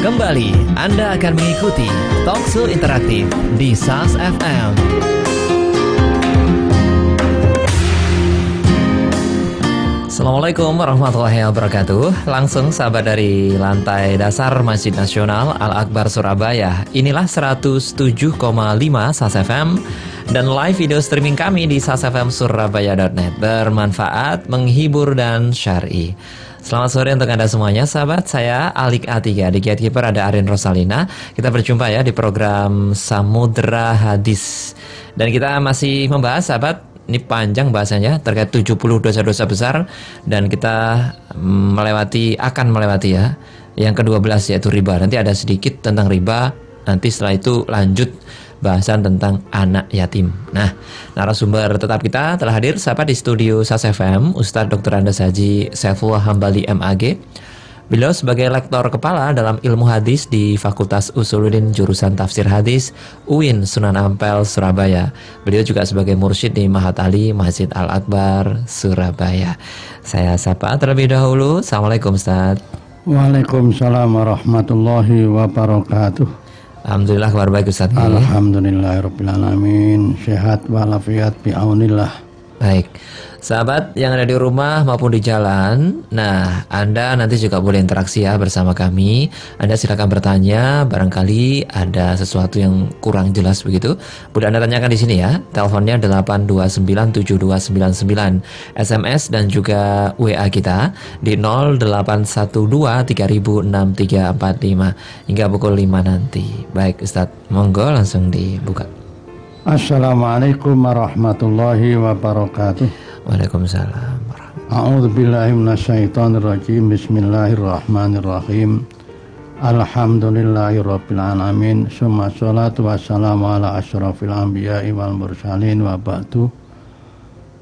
Kembali Anda akan mengikuti Talkshow interaktif di SAS FM. Assalamualaikum warahmatullahi wabarakatuh. Langsung sahabat dari lantai dasar Masjid Nasional Al-Akbar Surabaya. Inilah 107,5 SAS FM dan live video streaming kami di sasfmsurabaya.net. Bermanfaat, menghibur dan syar'i. Selamat sore untuk Anda semuanya, sahabat. Saya Alik A3, di gatekeeper ada Arin Rosalina. Kita berjumpa ya di program Samudra Hadis. Dan kita masih membahas, sahabat, ini panjang bahasanya terkait 70 dosa-dosa besar. Dan kita akan melewati ya yang ke-12 yaitu riba. Nanti ada sedikit tentang riba. Nanti setelah itu lanjut bahasan tentang anak yatim. Nah, narasumber tetap kita telah hadir sahabat di studio SAS FM, Ustadz Dr. Andes Haji Saifullah Hambali MAG. Beliau sebagai lektor kepala dalam ilmu hadis di Fakultas Usuluddin jurusan Tafsir Hadis UIN Sunan Ampel Surabaya. Beliau juga sebagai mursyid di Mahat Ali Masjid Al-Akbar Surabaya. Saya sapa terlebih dahulu. Assalamualaikum Ustadz. Waalaikumsalam warahmatullahi wabarakatuh. Alhamdulillah, kabar baik Ustaz. Alhamdulillahirrabbilalamin. Sehat walafiat bi'aunillah. Baik, sahabat yang ada di rumah maupun di jalan. Nah, Anda nanti juga boleh interaksi ya bersama kami. Anda silakan bertanya, barangkali ada sesuatu yang kurang jelas begitu, boleh Anda tanyakan di sini ya. Teleponnya 8297299, SMS dan juga WA kita di 0812306345 hingga pukul 5 nanti. Baik Ustadz, monggo langsung dibuka. Assalamualaikum warahmatullahi wabarakatuh. Waalaikumsalam. A'udzubillahi minasyaitonirrajim. Bismillahirrahmanirrahim. Alhamdulillahirabbil alamin. Summa sholatu wassalamu ala asyrafil anbiya'i wal mursalin wa ba'du.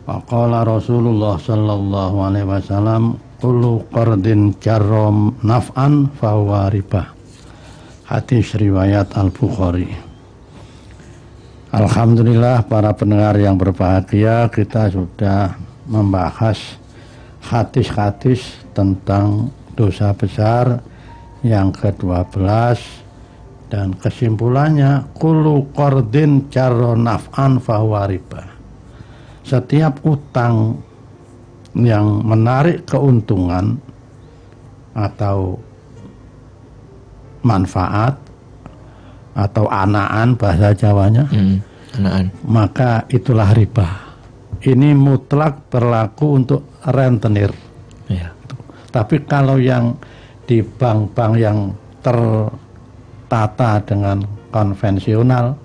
Wa qala Rasulullah sallallahu alaihi wasallam, kullu qardin jarrom naf'an fahuwa riba. Hadis riwayat Al-Bukhari. Alhamdulillah para pendengar yang berbahagia, kita sudah membahas hadis-hadis tentang dosa besar yang ke-12 dan kesimpulannya kullu qardin jarra naf'an fahuwa riba. Setiap utang yang menarik keuntungan atau manfaat atau anaan bahasa Jawanya, anaan, maka itulah riba. Ini mutlak berlaku untuk rentenir ya. Tapi kalau yang di bank-bank yang tertata dengan konvensional,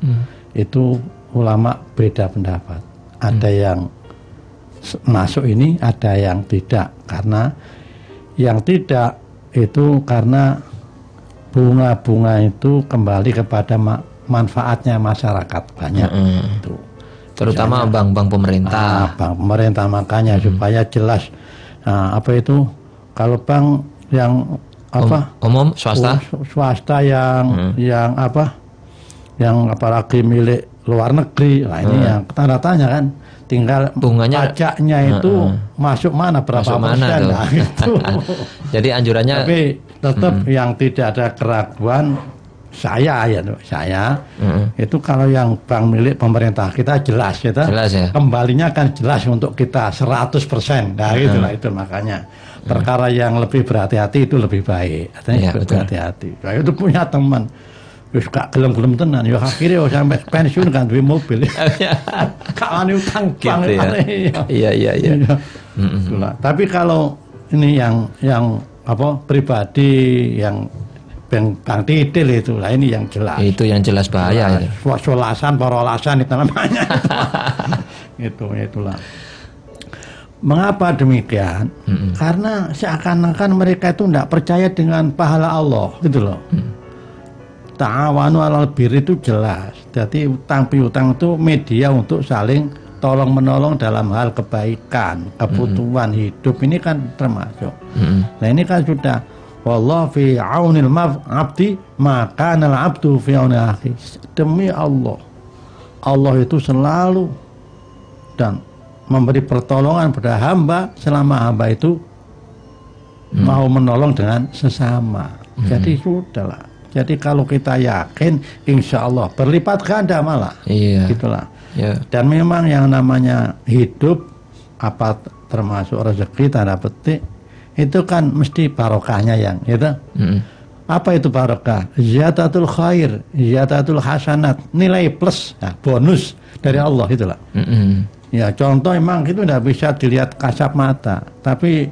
itu ulama beda pendapat. Ada yang masuk ini, ada yang tidak. Karena yang tidak itu karena bunga-bunga itu kembali kepada manfaatnya masyarakat banyak itu. Terutama bank-bank pemerintah. Bank pemerintah, makanya supaya jelas. Nah, apa itu kalau bank yang umum swasta? Swasta yang yang apalagi milik luar negeri. Nah, ini yang tanda tanya kan. Tinggal bunganya, pajaknya itu masuk mana, berapa persen, nah, gitu. Jadi anjurannya. Tapi tetap yang tidak ada keraguan, saya itu kalau yang bank milik pemerintah kita jelas ya. Kembalinya kan jelas untuk kita 100%. Nah itulah itu makanya perkara yang lebih berhati-hati itu lebih baik. Artinya berhati-hati. Saya itu punya teman wis gak gelem-gelem tenan ya akhirnya sampai pensiun kan duwe mobil. Kawan utang bank. Iya. Tapi kalau ini yang pribadi yang bank titil itu lah, ini yang jelas. Itu yang jelas bahaya. Solasan, parolasan itu namanya. Itulah. Mengapa demikian? Karena seakan-akan mereka itu tidak percaya dengan pahala Allah, gitu loh. Ta'awanu 'alal birri itu jelas. Jadi utang piutang itu media untuk saling tolong menolong dalam hal kebaikan, kebutuhan hidup ini kan termasuk. Nah ini kan sudah wallahu fi aunil abdi maka nal abdu fi auni akhi. Demi Allah, Allah itu selalu dan memberi pertolongan pada hamba selama hamba itu mau menolong dengan sesama. Jadi sudahlah. Jadi kalau kita yakin, insya Allah berlipat ganda malah. Iya. Gitulah. Ya. Dan memang yang namanya hidup, apa termasuk rezeki tanda petik, itu kan mesti barokahnya yang itu. Apa itu barokah? Ziyadatul khair, ziyadatul hasanat, nilai plus, nah, bonus dari Allah itulah. Ya contoh emang itu tidak bisa dilihat kasat mata, tapi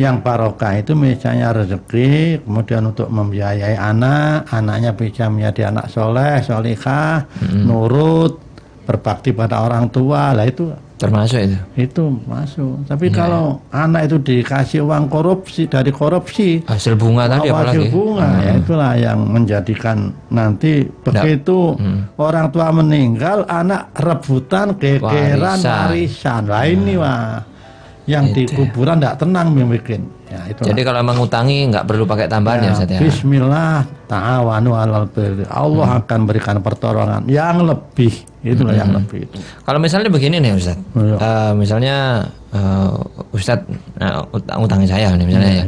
yang barokah itu misalnya rezeki, kemudian untuk membiayai anak, anaknya bisa menjadi anak soleh, solihah, nurut, berbakti pada orang tua, lah itu termasuk itu masuk. Tapi kalau anak itu dikasih uang korupsi, dari korupsi, hasil bunga tadi apalagi hasil bunga, ya itulah yang menjadikan nanti begitu orang tua meninggal, anak rebutan gegeran warisan. Lah ini wah yang di kuburan tidak tenang bikin. Ya, jadi kalau emang ngutangi nggak perlu pakai tambahan ya, Ustaz ya. Bismillah, ta'awanu 'alal birri. Allah akan berikan pertolongan yang lebih. Itulah yang lebih itu. Kalau misalnya begini nih Ustaz, misalnya Ustaz utangi saya nih misalnya ya.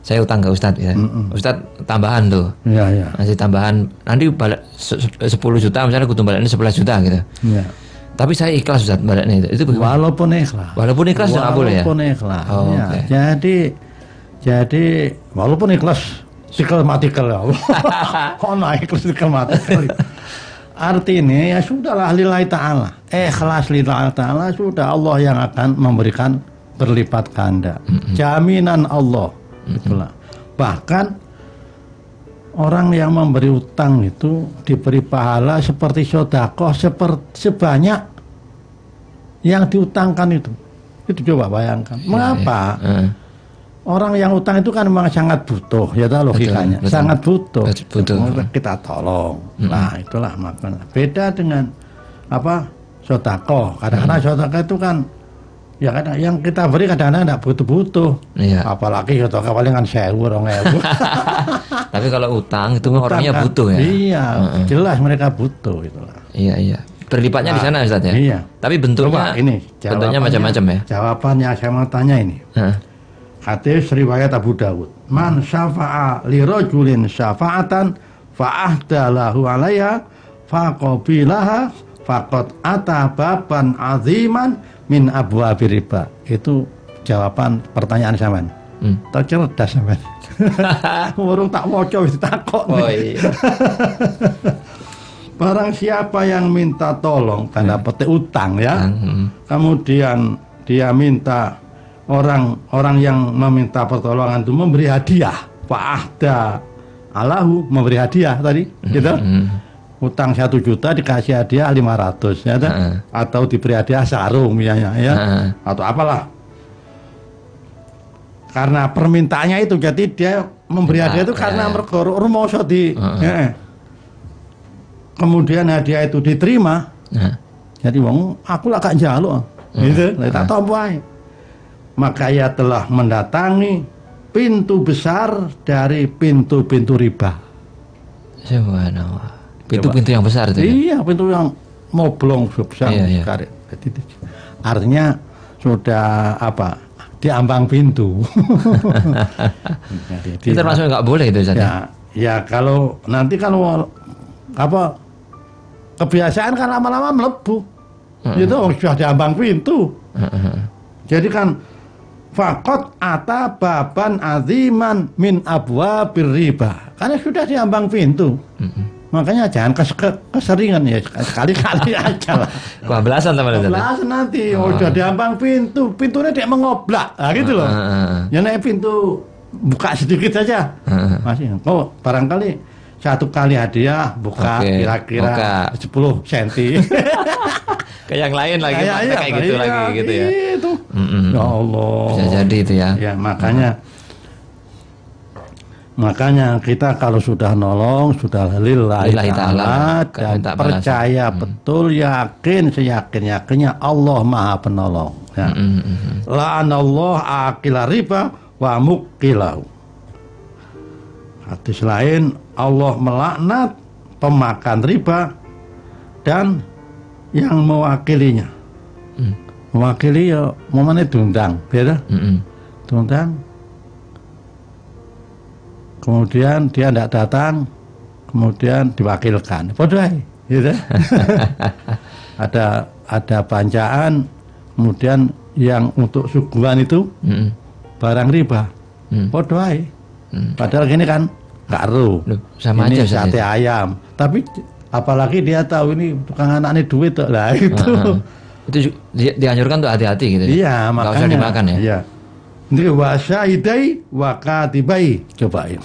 Saya utang ke Ustaz ya. Ustaz tambahan tuh. Iya. Masih tambahan. Nanti balik 10 juta misalnya kudu baliknya 11 juta gitu. Iya. Tapi saya ikhlas Ustaz baliknya itu bagaimana? Walaupun ikhlas nggak boleh ya. Walaupun ikhlas. Oh, ya. Okay. Jadi walaupun ikhlas tikel matikel ya Allah. Oh naik ikhlas tikel matikel. Artinya ya sudahlah lillahi ta'ala. Ikhlas lillahi ta'ala, sudah Allah yang akan memberikan berlipat ganda. Jaminan Allah. Itulah. Bahkan orang yang memberi utang itu diberi pahala seperti sedekah sebanyak yang diutangkan itu. Itu coba bayangkan. Mengapa? Orang yang utang itu kan memang sangat butuh, ya tahu logikanya. Betul. Sangat butuh. Kita tolong. Nah, itulah makanya. Beda dengan apa? Sedekah. Kadang-kadang sedekah itu kan ya kadang yang kita beri kadang-kadang tidak butuh-butuh. Iya. Apalagi sedekah palingan 1.000, 2.000. Tapi kalau utang itu orangnya kan butuh ya. Iya, jelas mereka butuh itulah. Iya. Berlipatnya di sana Ustaz ya. Iya. Tapi bentuknya bentuknya macam-macam ya. Jawabannya saya mau tanya ini. Hadis riwayat Abu Dawud. Man syafa'a li rajulin syafa'atan fa'ahda lahu 'alaiha faqabilaha faqad ata baban 'aziman min abwabir riba. Itu jawaban pertanyaan sampean. Tercerdas sampean. Urung tak maca wis takok. Oh iya. Barang siapa yang minta tolong, tanda petik utang ya. Kemudian dia minta orang yang meminta pertolongan itu memberi hadiah, fa'ahda alahu, memberi hadiah tadi, gitu. Utang 1 juta dikasih hadiah 500, ya, atau diberi hadiah sarung misalnya, ya, atau apalah. Karena permintaannya itu, jadi dia memberi hadiah itu karena rumah di, kemudian hadiah itu diterima, jadi wong aku lah gak njaluk, gitu, tak tompo ae. Maka ia telah mendatangi pintu besar dari pintu-pintu riba. Subhanallah. Pintu-pintu yang besar itu. Iya, pintu yang moblong besar. Iya. Artinya sudah apa? Diambang pintu. Itu termasuk nggak boleh itu Ustaz. Ya kalau nanti kalau apa kebiasaan kan lama-lama melebu. Itu sudah diambang pintu. Jadi kan faqad ata baban aziman min abwabir riba. Karena sudah diambang pintu. Makanya jangan keseringan ya, sekali-kali aja lah. Kebablasan teman-teman. Kebablasan nanti, udah diambang pintu, pintunya dia mengoblak, nah, gitu loh. Ya naik pintu buka sedikit saja, masih. Oh barangkali 1 kali hadiah buka kira-kira 10 cm. Ke yang lain lagi, kayak gitu lagi gitu ya. Itu. Ya Allah. Bisa jadi itu ya. Ya makanya kita kalau sudah nolong sudah lillahi ta'ala dan percaya betul, yakin seyakin-yakinnya Allah Maha Penolong. Ya. La'anallahu akila riba wa mukilahu. Hadis lain, Allah melaknat pemakan riba dan yang mewakilinya. Mewakili ya momennya diundang, beda? Diundang. Kemudian dia tidak datang, kemudian diwakilkan. Padha ae, gitu. ada bancaan, kemudian yang untuk suguhan itu barang riba. Padha ae. Padahal gini kan karo. Sama ini aja sate ayam. Tapi apalagi dia tahu ini tukang anak ini duit lah itu. Itu dianjurkan untuk hati-hati gitu. Iya, makanya. Nggak usah dimakan ya. Iya. Ini wasyahidai wakatibai, cobain.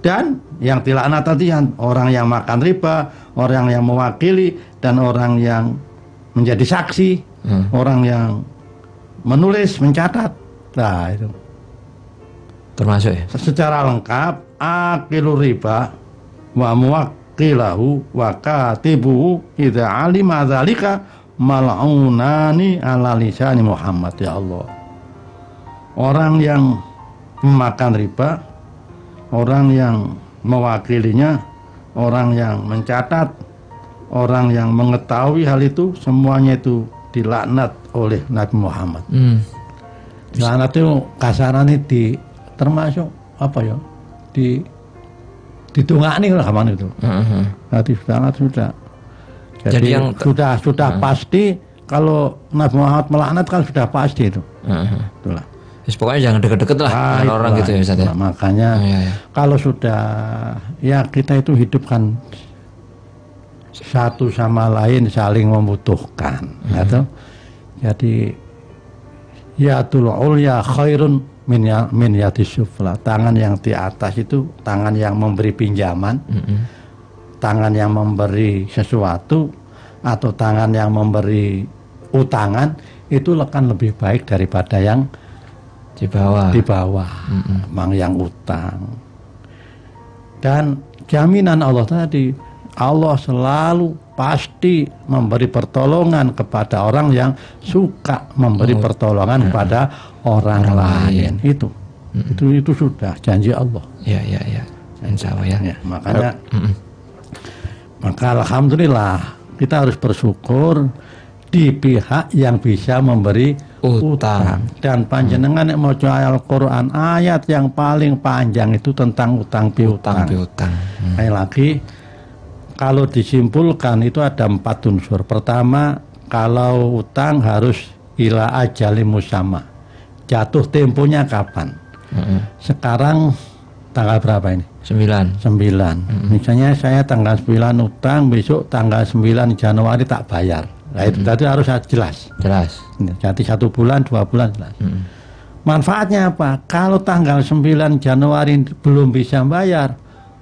Dan yang dilaknat tadi orang yang makan riba, orang yang mewakili, dan orang yang menjadi saksi, orang yang menulis, mencatat. Nah itu termasuk ya. Secara lengkap akilu riba wa muwakkilahu wa katibuhu idza alima dzalika mal'unani ala lisani Muhammad. Ya Allah, orang yang memakan riba, orang yang mewakilinya, orang yang mencatat, orang yang mengetahui hal itu, semuanya itu dilaknat oleh Nabi Muhammad. Laknat itu kasarannya termasuk apa ya? Ditungakni lah kapan itu. Nanti sudah. Jadi yang sudah pasti kalau Nabi Muhammad melaknat kan sudah pasti itu. Itulah. Pokoknya jangan deket-deket lah dengan orang gitu ya Ustaz ya. Makanya kalau sudah ya kita itu hidup kan satu sama lain saling membutuhkan, gitu. Jadi yatul ulya khairun min yadis sufla. Tangan yang di atas itu tangan yang memberi pinjaman, tangan yang memberi sesuatu, atau tangan yang memberi utangan itu akan lebih baik daripada yang di bawah. Memang yang utang. Dan jaminan Allah tadi, Allah selalu pasti memberi pertolongan kepada orang yang suka memberi pertolongan kepada orang lain. Itu sudah janji Allah. Ya. Insya Allah ya. Makanya maka alhamdulillah kita harus bersyukur di pihak yang bisa memberi utang. Dan panjenengan yang mau Al-Quran, ayat yang paling panjang itu tentang utang piutang. Lagi kalau disimpulkan itu ada 4 unsur. Pertama, kalau utang harus ila ajali musamma. Jatuh temponya kapan? Sekarang tanggal berapa ini? 9. Misalnya saya tanggal 9 utang, besok tanggal 9 Januari tak bayar. Nah, itu tadi harus jelas. Jadi 1 bulan, 2 bulan jelas. Manfaatnya apa? Kalau tanggal 9 Januari belum bisa bayar,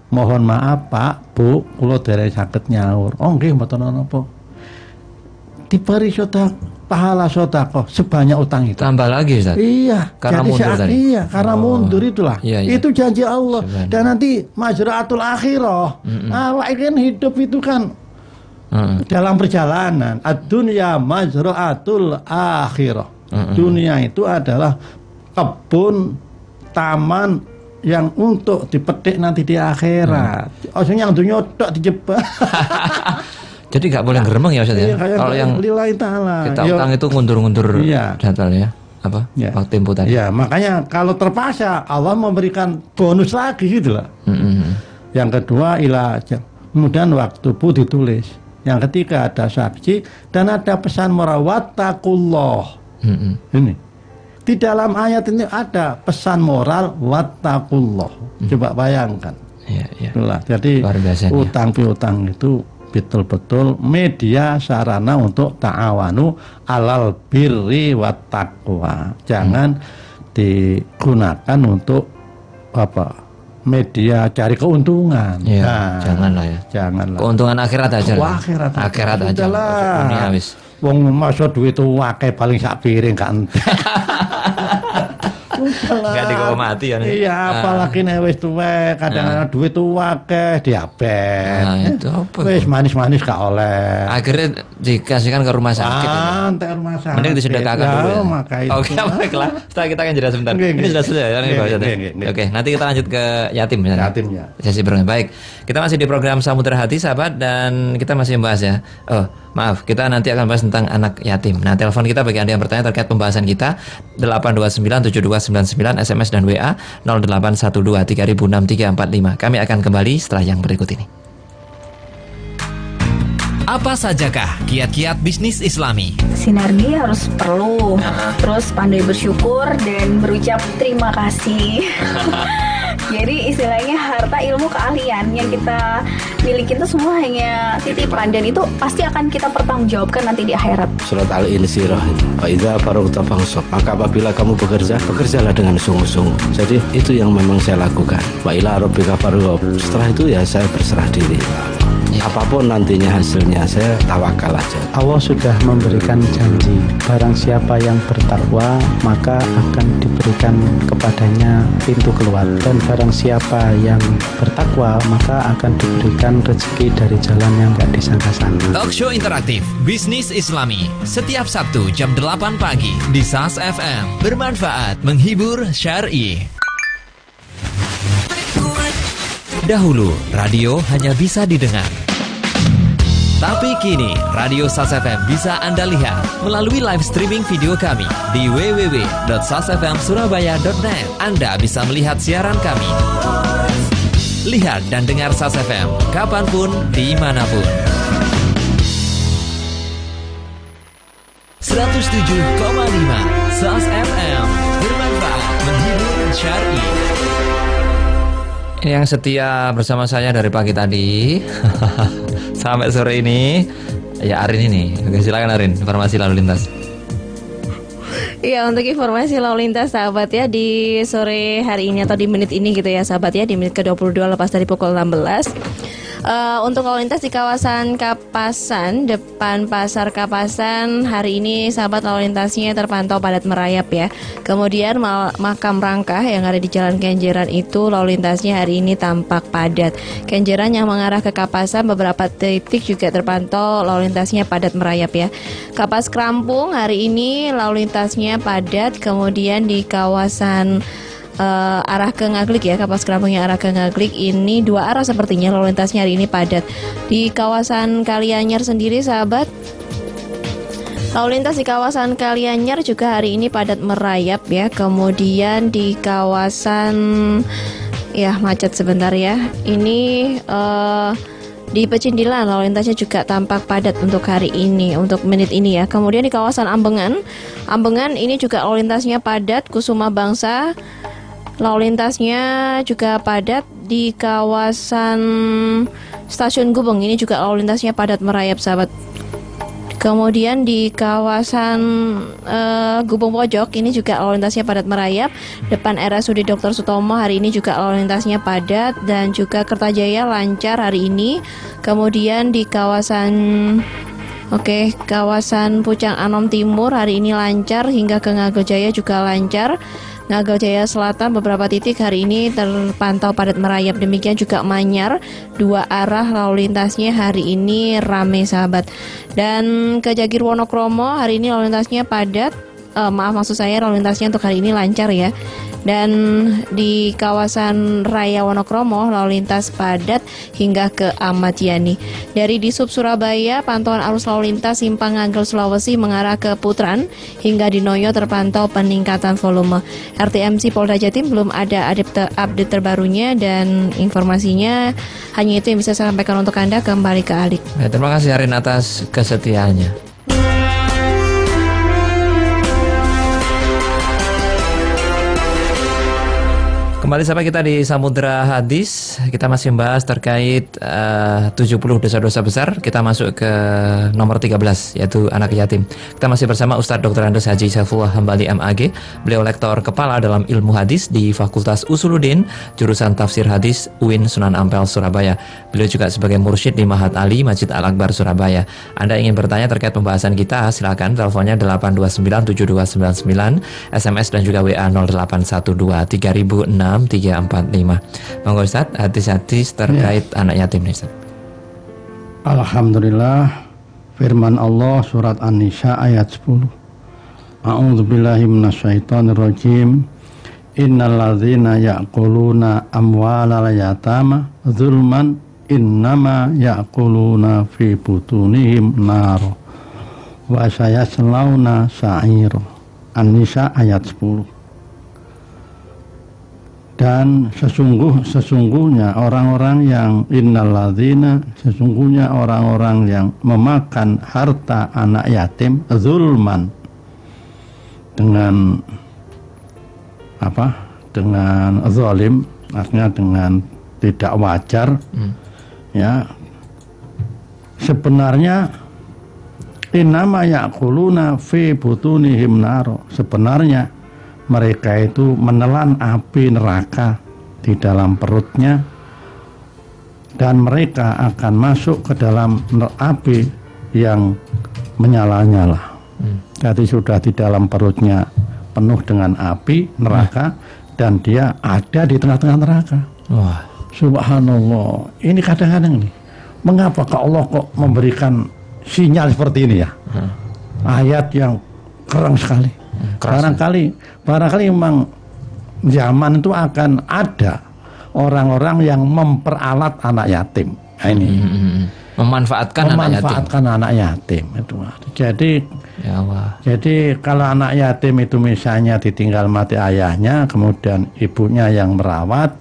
mohon maaf Pak, Bu, kula dereng saged nyaur. Oh nggih mboten napa. Diberi pahala sedekah sebanyak utang itu. Tambah lagi Ustaz. Iya, karena mundur tadi. Iya, karena mundur itulah. Iya. Itu janji Allah. Dan nanti majraatul akhirah. Awak kan hidup itu kan dalam perjalanan. Ad-dunya majraatul akhirah. Dunia itu adalah kebun, taman yang untuk dipetik nanti di akhirat. Yang dunia tak dijebak. Jadi nggak boleh geremeng ya Ustaz ya. Kalau yang kita utang itu ngundur-ngundur jadwal ya. Apa? Waktu tempo tadi. Ya, makanya kalau terpaksa Allah memberikan bonus lagi gitu lah. Yang kedua kemudian waktu pun ditulis. Yang ketiga ada saksi dan ada pesan moral wattaqullah. Ini. Di dalam ayat ini ada pesan moral wattaqullah. Coba bayangkan. Itulah. Jadi utang piutang itu betul-betul media sarana untuk ta'awanu alal birri wat taqwa. Jangan digunakan untuk media cari keuntungan. Janganlah ya. Keuntungan akhirat aja. Akhirat aja. Dunia habis. Wong masa duit akeh paling sak piring kan. Enggak digawa mati ya. Iya, apalagi nek wis tuwek, kadang-kadang duit akeh diaben. Itu apa? Wis manis-manis gak oleh. Akhirnya dikasihkan ke rumah sakit. Rumah sakit. Mending disedekahkan dulu ya. Oke, baiklah. Setelah kita akan jeda sebentar. Ini sudah selesai ya. Oke, nanti kita lanjut ke yatim ya. Sesi berikutnya. Baik. Kita masih di program Samudra Hati sahabat dan kita masih membahas ya. Maaf, kita nanti akan bahas tentang anak yatim. Nah, telepon kita bagi Anda yang bertanya terkait pembahasan kita 8297299 SMS dan WA 0812306345. Kami akan kembali setelah yang berikut ini. Apa sajakah kiat-kiat bisnis Islami? Sinergi harus perlu, terus pandai bersyukur dan berucap terima kasih. Jadi istilahnya harta, ilmu, keahlian yang kita miliki itu semua hanya titipan, dan itu pasti akan kita pertanggungjawabkan nanti di akhirat. Surat Al-Insyirah itu, wa idza faragta fansab, maka apabila kamu bekerja, bekerjalah dengan sungguh-sungguh. Jadi itu yang memang saya lakukan. Wa ila rabbika farghab. Setelah itu ya saya berserah diri. Apapun nantinya hasilnya, saya tawakal aja. Allah sudah memberikan janji, barang siapa yang bertakwa maka akan diberikan kepadanya pintu keluar, dan barang siapa yang bertakwa maka akan diberikan rezeki dari jalan yang gak disangka-sangka. Talk show interaktif Bisnis Islami setiap Sabtu jam 8 pagi di SAS FM. Bermanfaat, menghibur, syar'i. Dahulu, radio hanya bisa didengar. Tapi kini, Radio SAS FM bisa Anda lihat melalui live streaming video kami di www.sasfmsurabaya.net. Anda bisa melihat siaran kami. Lihat dan dengar SAS FM kapanpun, dimanapun. 107,5 SAS FM. Bermanfaat, menghibur, syar'i. Ini yang setia bersama saya dari pagi tadi sampai sore ini, ya Arin ini. Oke, silakan Arin, informasi lalu lintas. Iya, untuk informasi lalu lintas sahabat ya, di sore hari ini atau di menit ini gitu ya sahabat ya, di menit ke-22 lepas dari pukul 16. Untuk lalu lintas di kawasan Kapasan, depan Pasar Kapasan, hari ini sahabat lalu lintasnya terpantau padat merayap ya. Kemudian Makam Rangkah yang ada di Jalan Kenjeran itu lalu lintasnya hari ini tampak padat. Kenjeran yang mengarah ke Kapasan beberapa titik juga terpantau lalu lintasnya padat merayap ya. Kapas Krampung hari ini lalu lintasnya padat. Kemudian di kawasan arah ke Ngaglik ya, Kapas Krampung yang arah ke Ngaglik ini dua arah sepertinya lalu lintasnya hari ini padat. Di kawasan Kalianyar sendiri sahabat, lalu lintas di kawasan Kalianyar juga hari ini padat merayap ya. Kemudian di kawasan ya macet sebentar ya. Ini di Pecindilan lalu lintasnya juga tampak padat untuk hari ini, untuk menit ini ya. Kemudian di kawasan Ambengan ini juga lalu lintasnya padat. Kusuma Bangsa lalu lintasnya juga padat. Di kawasan Stasiun Gubeng ini juga lalu lintasnya padat merayap sahabat. Kemudian di kawasan Gubeng Pojok ini juga lalu lintasnya padat merayap. Depan RSUD Dr. Sutomo hari ini juga lalu lintasnya padat, dan juga Kertajaya lancar hari ini. Kemudian di kawasan kawasan Pucang Anom Timur hari ini lancar, hingga ke Ngagel Jaya juga lancar. Ngagel Jaya Selatan beberapa titik hari ini terpantau padat merayap. Demikian juga Manyar, dua arah lalu lintasnya hari ini ramai sahabat. Dan ke Jagir Wonokromo hari ini lalu lintasnya padat. Maksud saya lalu lintasnya untuk hari ini lancar ya. Dan di kawasan Raya Wonokromo lalu lintas padat hingga ke Ahmad Yani. Dari Disub Surabaya, pantauan arus lalu lintas Simpang Ngagel Sulawesi mengarah ke Putran hingga di Noyo terpantau peningkatan volume. RTMC Polda Jatim belum ada update terbarunya, dan informasinya hanya itu yang bisa saya sampaikan untuk Anda. Kembali ke Alik. Terima kasih Arin atas kesetiaannya. Kembali sampai kita di Samudra Hadis. Kita masih membahas terkait 70 dosa-dosa besar. Kita masuk ke nomor 13, yaitu anak yatim. Kita masih bersama Ustadz Dr. Andes Haji Saifullah Hambali MAG. Beliau lektor kepala dalam ilmu hadis di Fakultas Usuluddin, jurusan Tafsir Hadis UIN Sunan Ampel Surabaya. Beliau juga sebagai mursyid di Mahat Ali Masjid Al-Akbar Surabaya. Anda ingin bertanya terkait pembahasan kita, silakan teleponnya 8297299, SMS dan juga WA 0812 3006 345. Monggo Ustaz, hadis-hadis terkait anak yatim nih Ustaz. Alhamdulillah, firman Allah surat An-Nisa ayat 10. A'udzubillahi minasyaitonirrajim. Innalladzina ya'kuluna amwalal yatama zulman innama ya'kuluna fi butunihim nar wa sayaslawna sa'ir. An-Nisa ayat 10. Dan sesungguhnya orang-orang yang innalladzina, sesungguhnya orang-orang yang memakan harta anak yatim zulman, dengan apa? Dengan zalim, artinya dengan tidak wajar. Ya. Sebenarnya innama ya'kuluna fi butunihim naro. Sebenarnya mereka itu menelan api neraka di dalam perutnya, dan mereka akan masuk ke dalam api yang menyala-nyala. Jadi sudah di dalam perutnya penuh dengan api neraka, dan dia ada di tengah-tengah neraka. Wah. Subhanallah. Ini kadang-kadang nih, mengapa Allah kok memberikan sinyal seperti ini ya? Ayat yang keren sekali. Barangkali memang zaman itu akan ada orang-orang yang memperalat anak yatim. Nah, ini memanfaatkan anak yatim itu. Jadi ya Allah. Jadi kalau anak yatim itu misalnya ditinggal mati ayahnya, kemudian ibunya yang merawat,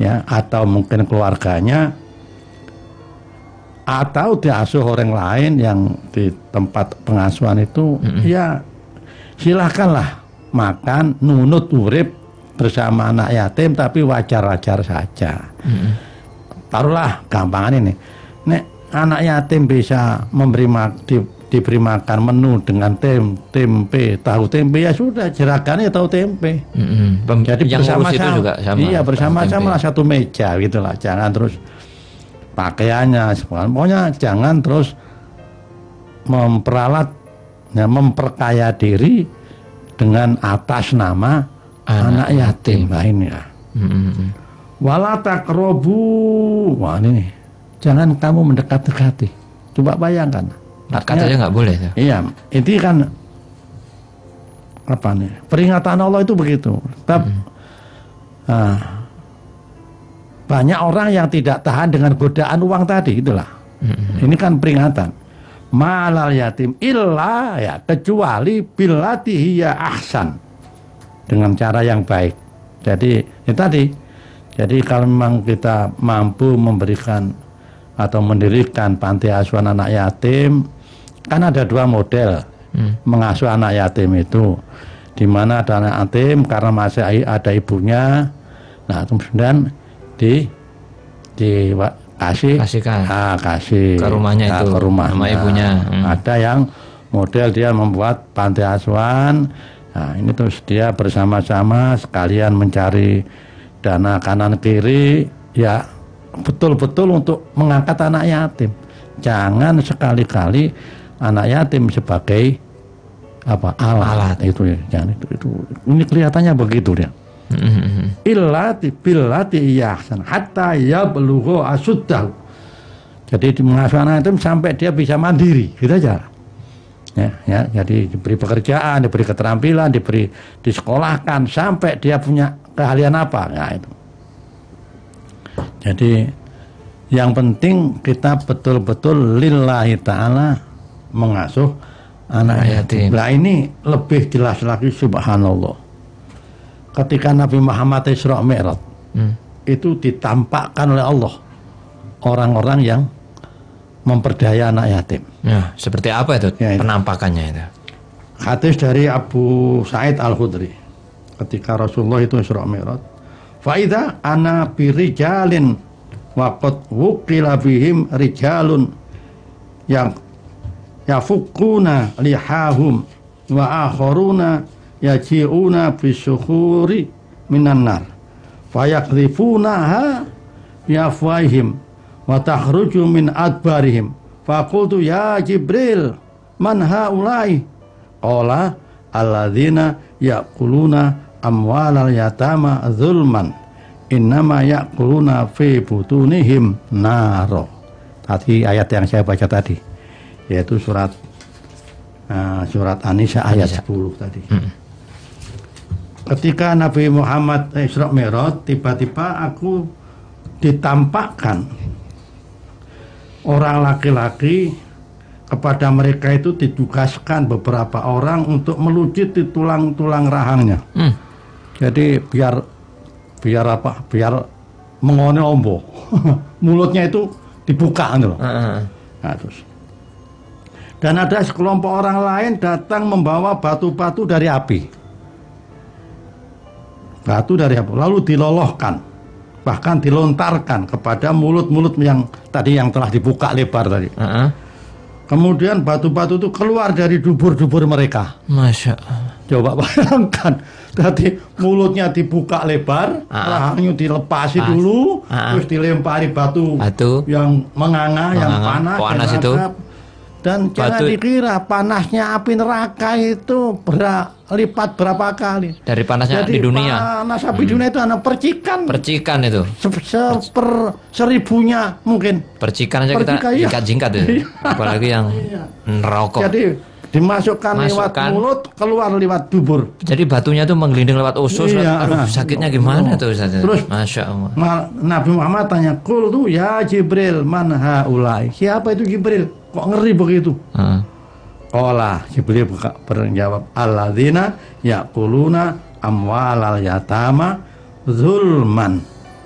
ya, atau mungkin keluarganya, atau diasuh orang lain yang di tempat pengasuhan itu, ya silahkanlah makan, nunut urip bersama anak yatim, tapi wajar-wajar saja. Taruhlah gampangan ini, nek anak yatim bisa diberi makan menu dengan tempe, tahu tempe, ya sudah, jeragannya tahu tempe. Jadi bersama-sama, iya bersama-sama satu meja gitulah. Jangan terus pakaiannya, pokoknya jangan terus memperalat, ya, memperkaya diri dengan atas nama anak yatim. Nah ini ya. Wala taqrabu. Wah ini nih, jangan kamu mendekat-dekati. Coba bayangkan. Katanya nggak boleh. Iya, itu kan apa nih? Peringatan Allah itu begitu. Banyak orang yang tidak tahan dengan godaan uang tadi, itulah. Ini kan peringatan. Malal yatim illa, ya, kecuali billati hiya ahsan, dengan cara yang baik. Jadi itu tadi. Jadi kalau memang kita mampu memberikan atau mendirikan panti asuhan anak yatim, kan ada dua model mengasuh anak yatim itu, di mana ada anak yatim karena masih ada ibunya, nah kemudian kasih ke rumahnya itu, ke rumahnya, sama ibunya. Ada yang model dia membuat panti asuhan, nah ini terus dia bersama-sama sekalian mencari dana kanan kiri, ya betul-betul untuk mengangkat anak yatim. Jangan sekali-kali anak yatim sebagai apa alat. Itu ya, jangan itu. Ini kelihatannya begitu dia. Illati billati ihsan hatta yablughu asuddahu. Jadi mengasuh anak yatim sampai dia bisa mandiri, gitu aja. Ya, jadi diberi pekerjaan, diberi keterampilan, diberi disekolahkan sampai dia punya keahlian apa, ya itu. Jadi yang penting kita betul-betul lillahi ta'ala mengasuh anak yatim. Nah ini lebih jelas lagi, subhanallah. Ketika Nabi Muhammad Isra Mi'raj itu ditampakkan oleh Allah orang-orang yang memperdaya anak yatim. Ya, seperti apa itu penampakannya itu? Hadis dari Abu Sa'id Al-Khudri, ketika Rasulullah itu Isra Mi'raj, faida ana birijalin waqad wuqila bihim rijalun yang yafukuna lihahum wa akharuna yaji'una bisukhuri minan nar fayaqdhifunaha biafwahihim wa takhruju min adbarihim faqultu ya Jibril man haula'i qala alladzina ya'kuluna amwalal yatama zulman innama ya'kuluna fi butunihim naro. Tadi ayat yang saya baca tadi, yaitu surat An-Nisa ayat 10 tadi. Ketika Nabi Muhammad Isra Mi'raj, tiba-tiba aku ditampakkan orang laki-laki, kepada mereka itu ditugaskan beberapa orang untuk melucut di tulang-tulang rahangnya. Jadi biar Biar apa? Biar mengone ombo. Mulutnya itu dibuka gitu loh. Nah, terus. Dan ada sekelompok orang lain datang membawa batu-batu dari api. Batu dari api. Lalu diloloskan. Bahkan dilontarkan kepada mulut-mulut yang tadi yang telah dibuka lebar tadi. Kemudian batu-batu itu keluar dari dubur-dubur mereka. Masya Allah. Coba bayangkan, tadi mulutnya dibuka lebar, rahangnya dilepasi dulu, terus dilempari batu yang menganga, yang panas itu. Dan jangan dikira panasnya api neraka itu lipat berapa kali dari panasnya di dunia. Panas api dunia itu anak percikan. Percikan itu. Seribunya mungkin. Percikan aja kita jingkat-jingkat itu. Apalagi yang neraka. Jadi dimasukkan lewat mulut, keluar lewat dubur. Jadi batunya itu menggelinding lewat usus. Aduh, sakitnya gimana tuh Ustaz? Terus Masya Allah. Nabi Muhammad tanya, "Qul tu ya Jibril, man haulai?" Siapa itu Jibril? Kok ngeri begitu? Qala Jibril berjawab, "Alladzina yaquluna amwalal yatama zulman.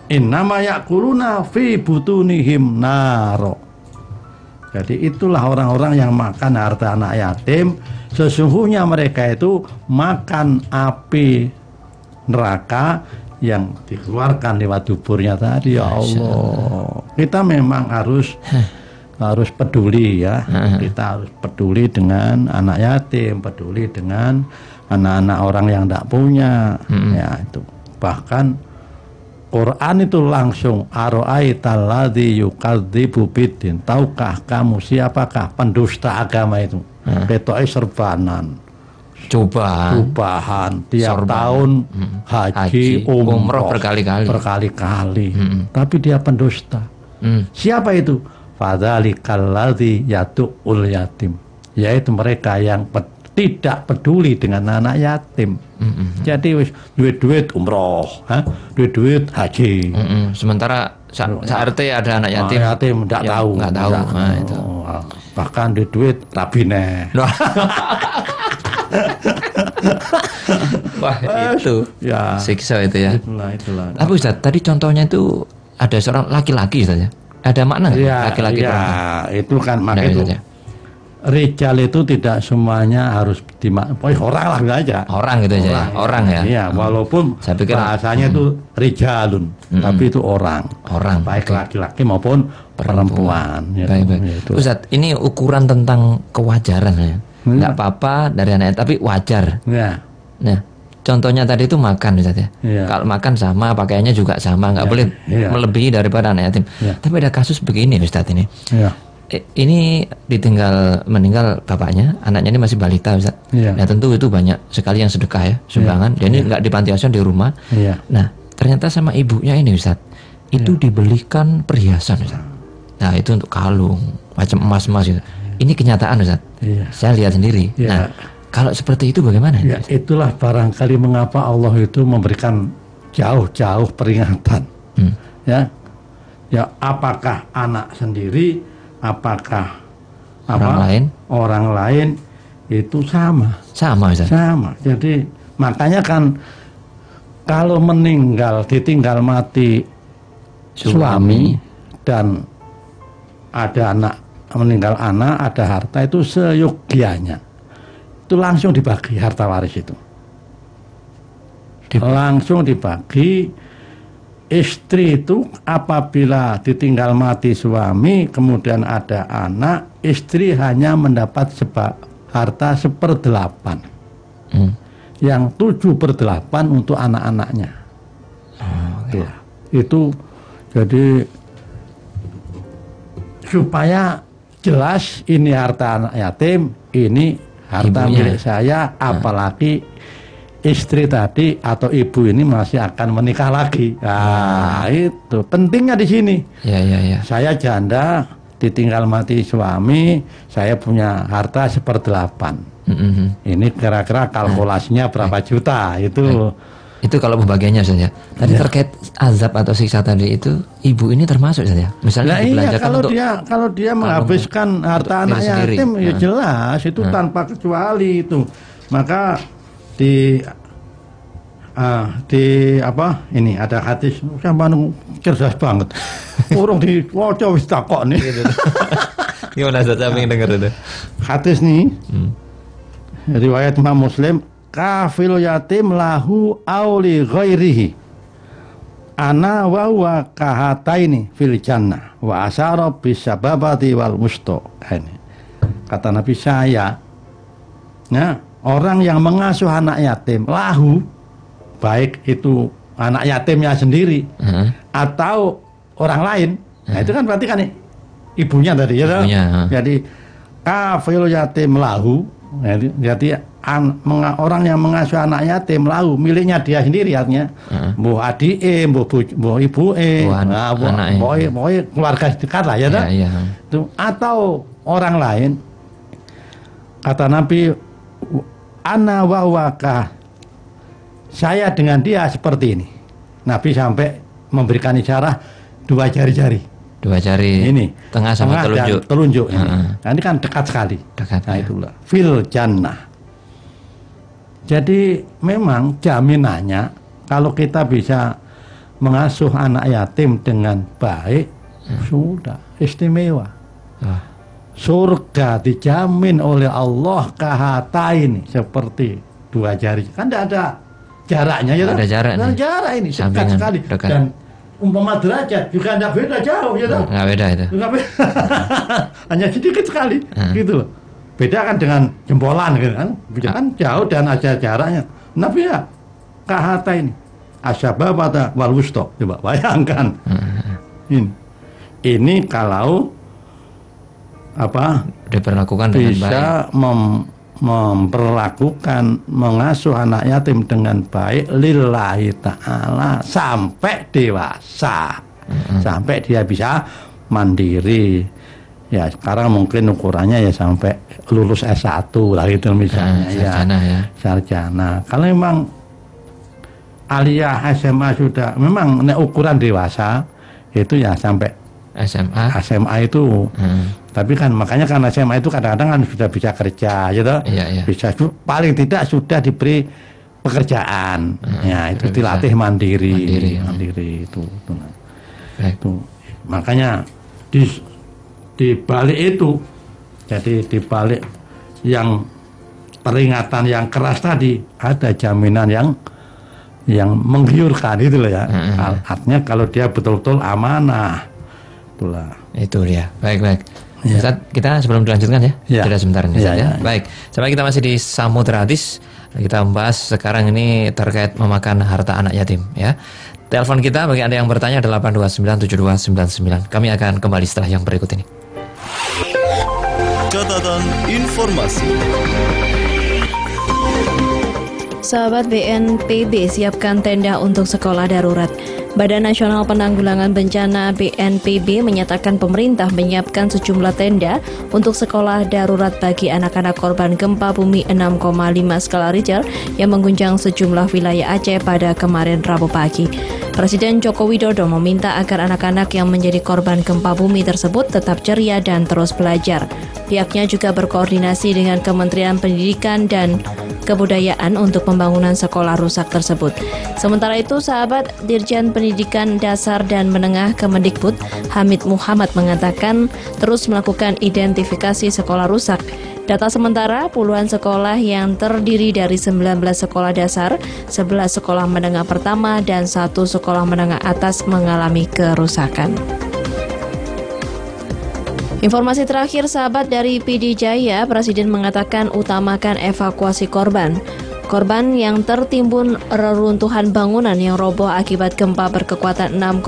Innama yaquluna fi butunihim naro." Jadi itulah orang-orang yang makan harta anak yatim. Sesungguhnya mereka itu makan api neraka yang dikeluarkan lewat duburnya tadi. Ya Allah, kita memang harus peduli ya. Kita harus peduli dengan anak yatim, peduli dengan anak-anak orang yang tidak punya. Ya itu. Bahkan Quran itu langsung aro'aital ladzi yukadzibu biddin. Tahukah kamu siapakah pendusta agama itu? Ketoke serbanan. Cobahan tiap tahun haji umroh berkali-kali. Tapi dia pendusta. Siapa itu? Fadzalikal ladzi yatu'ul yatim. Yaitu mereka yang tidak peduli dengan anak yatim. Jadi wis duit umroh, duit haji. Sementara saat ada anak yatim, nggak tahu. Nah, itu. Bahkan duit rabine. Wah, itu ya siksa itu ya. Itulah. Tapi Ustaz, tadi contohnya itu ada seorang laki-laki Ustaz ya. Ada makna laki-laki perempuan? Itu kan makanya itu. Rijal itu tidak semuanya harus orang lah aja. Orang gitu aja. Orang ya. Iya, walaupun saya pikir bahasanya itu rijalun, tapi itu orang. Baik laki-laki maupun perempuan. Baik. Ustaz, ini ukuran tentang kewajaran ya. Enggak apa-apa dari anak tapi wajar. Ya. Nah, contohnya tadi itu makan Ustaz ya. Kalau makan sama, pakaiannya juga sama, nggak boleh melebihi daripada anak yatim. Tapi ada kasus begini Ustaz ini. Ini meninggal bapaknya, anaknya ini masih balita Ustaz. Nah tentu itu banyak sekali yang sedekah ya, sumbangan. Dan ini nggak di panti asuhan, di rumah. Nah ternyata sama ibunya ini Ustaz, itu dibelikan perhiasan Ustaz. Nah itu untuk kalung, macam emas-emas gitu. Ini kenyataan Ustaz. Saya lihat sendiri. Nah kalau seperti itu bagaimana? Ya itulah barangkali mengapa Allah itu memberikan jauh-jauh peringatan. Ya apakah anak sendiri, apakah orang lain itu sama Ustaz. Sama. Jadi makanya kan kalau ditinggal mati suami dan ada meninggal anak, ada harta, itu seyogianya itu langsung dibagi harta waris itu. Langsung dibagi. Istri itu apabila ditinggal mati suami kemudian ada anak, istri hanya mendapat harta 1/8. Yang 7/8 untuk anak-anaknya. Itu jadi supaya jelas ini harta anak yatim, ini harta milik saya, apalagi istri tadi atau ibu ini masih akan menikah lagi. Nah, itu pentingnya di sini. Ya. Saya janda, ditinggal mati suami, saya punya harta 1/8. Ini kira-kira kalkulasinya berapa juta itu. Itu kalau pembagiannya saja. Tadi terkait azab atau siksa tadi itu, ibu ini termasuk saja. Misalnya kalau dia menghabiskan harta anak yatim, ya jelas itu tanpa kecuali itu. Maka di apa ini ada hadis sampean cerdas banget. Urung diwaca wis takok nih. Gimana saja pengen denger itu? Hadis nih. Riwayat Imam Muslim, kafil yatim lahu auli ghairihi. Ana wa huwa kahataini fil jannah wa asyara bisababati wal musto. Kata Nabi saya, nah, orang yang mengasuh anak yatim lahu, baik itu anak yatimnya sendiri atau orang lain, nah itu kan berarti kan ibunya tadi ya, jadi kafil yatim lahu, jadi orang yang mengasuh anak yatim lahu miliknya dia sendiri, artinya mbuh adike, mbuh ibuke, pokoknya keluarga dekat lah ya, itu atau orang lain. Kata Nabi, ana wa waka, saya dengan dia seperti ini. Nabi sampai memberikan isyarat 2 jari-jari. 2 jari. Ini tengah sama telunjuk. Telunjuk. Nah, ini kan dekat sekali. Dekat. Nah, itulah fil jannah. Jadi memang jaminannya kalau kita bisa mengasuh anak yatim dengan baik, sudah istimewa. Surga dijamin oleh Allah kahatain seperti 2 jari. Kan tidak ada jaraknya ya. Ada jarak. Ada jarak ini dekat sekali. Dekat. Dan umpama derajat juga tidak beda jauh ya. Nggak beda itu. Nggak beda. Hanya sedikit sekali gitu loh. Beda kan dengan jempolan gitu kan. Beda kan jauh dan ada jaraknya. Nabi ya kahatain asyababata wal wusta. Coba bayangkan. Ini kalau diperlakukan dengan bisa baik, memperlakukan mengasuh anak yatim dengan baik lillahi ta'ala sampai dewasa, sampai dia bisa mandiri. Ya sekarang mungkin ukurannya ya sampai lulus S1 lah gitu misalnya, sarjana ya. Sarjana. Kalau memang aliyah SMA sudah memang ukuran dewasa itu ya sampai SMA itu. Tapi kan makanya kan SMA itu kadang-kadang kan sudah bisa kerja gitu. Bisa paling tidak sudah diberi pekerjaan. Ya itu dilatih mandiri itu. Itu. Makanya di balik itu, jadi di balik yang peringatan yang keras tadi ada jaminan yang menggiurkan itu loh ya. Artinya kalau dia betul-betul amanah. Itulah. Itu dia. Baik. Ya. Ustaz, kita sebelum dilanjutkan ya. Tidak sebentar nih, ya. Baik, sampai kita masih di Samudra Hadis. Kita membahas sekarang ini terkait memakan harta anak yatim ya. Telepon kita bagi Anda yang bertanya 8297299. Kami akan kembali setelah yang berikut ini. Catatan informasi. Sahabat BNPB siapkan tenda untuk sekolah darurat. Badan Nasional Penanggulangan Bencana BNPB menyatakan pemerintah menyiapkan sejumlah tenda untuk sekolah darurat bagi anak-anak korban gempa bumi 6,5 skala Richter yang mengguncang sejumlah wilayah Aceh pada kemarin Rabu pagi. Presiden Joko Widodo meminta agar anak-anak yang menjadi korban gempa bumi tersebut tetap ceria dan terus belajar. Pihaknya juga berkoordinasi dengan Kementerian Pendidikan dan Kebudayaan untuk pembangunan sekolah rusak tersebut. Sementara itu, sahabat Dirjen Pendidikan Dasar dan Menengah Kemendikbud, Hamid Muhammad mengatakan terus melakukan identifikasi sekolah rusak. Data sementara, puluhan sekolah yang terdiri dari 19 sekolah dasar, 11 sekolah menengah pertama, dan 1 sekolah menengah atas mengalami kerusakan. Informasi terakhir sahabat dari PD Jaya, Presiden mengatakan utamakan evakuasi korban. Korban yang tertimbun reruntuhan bangunan yang roboh akibat gempa berkekuatan 6,5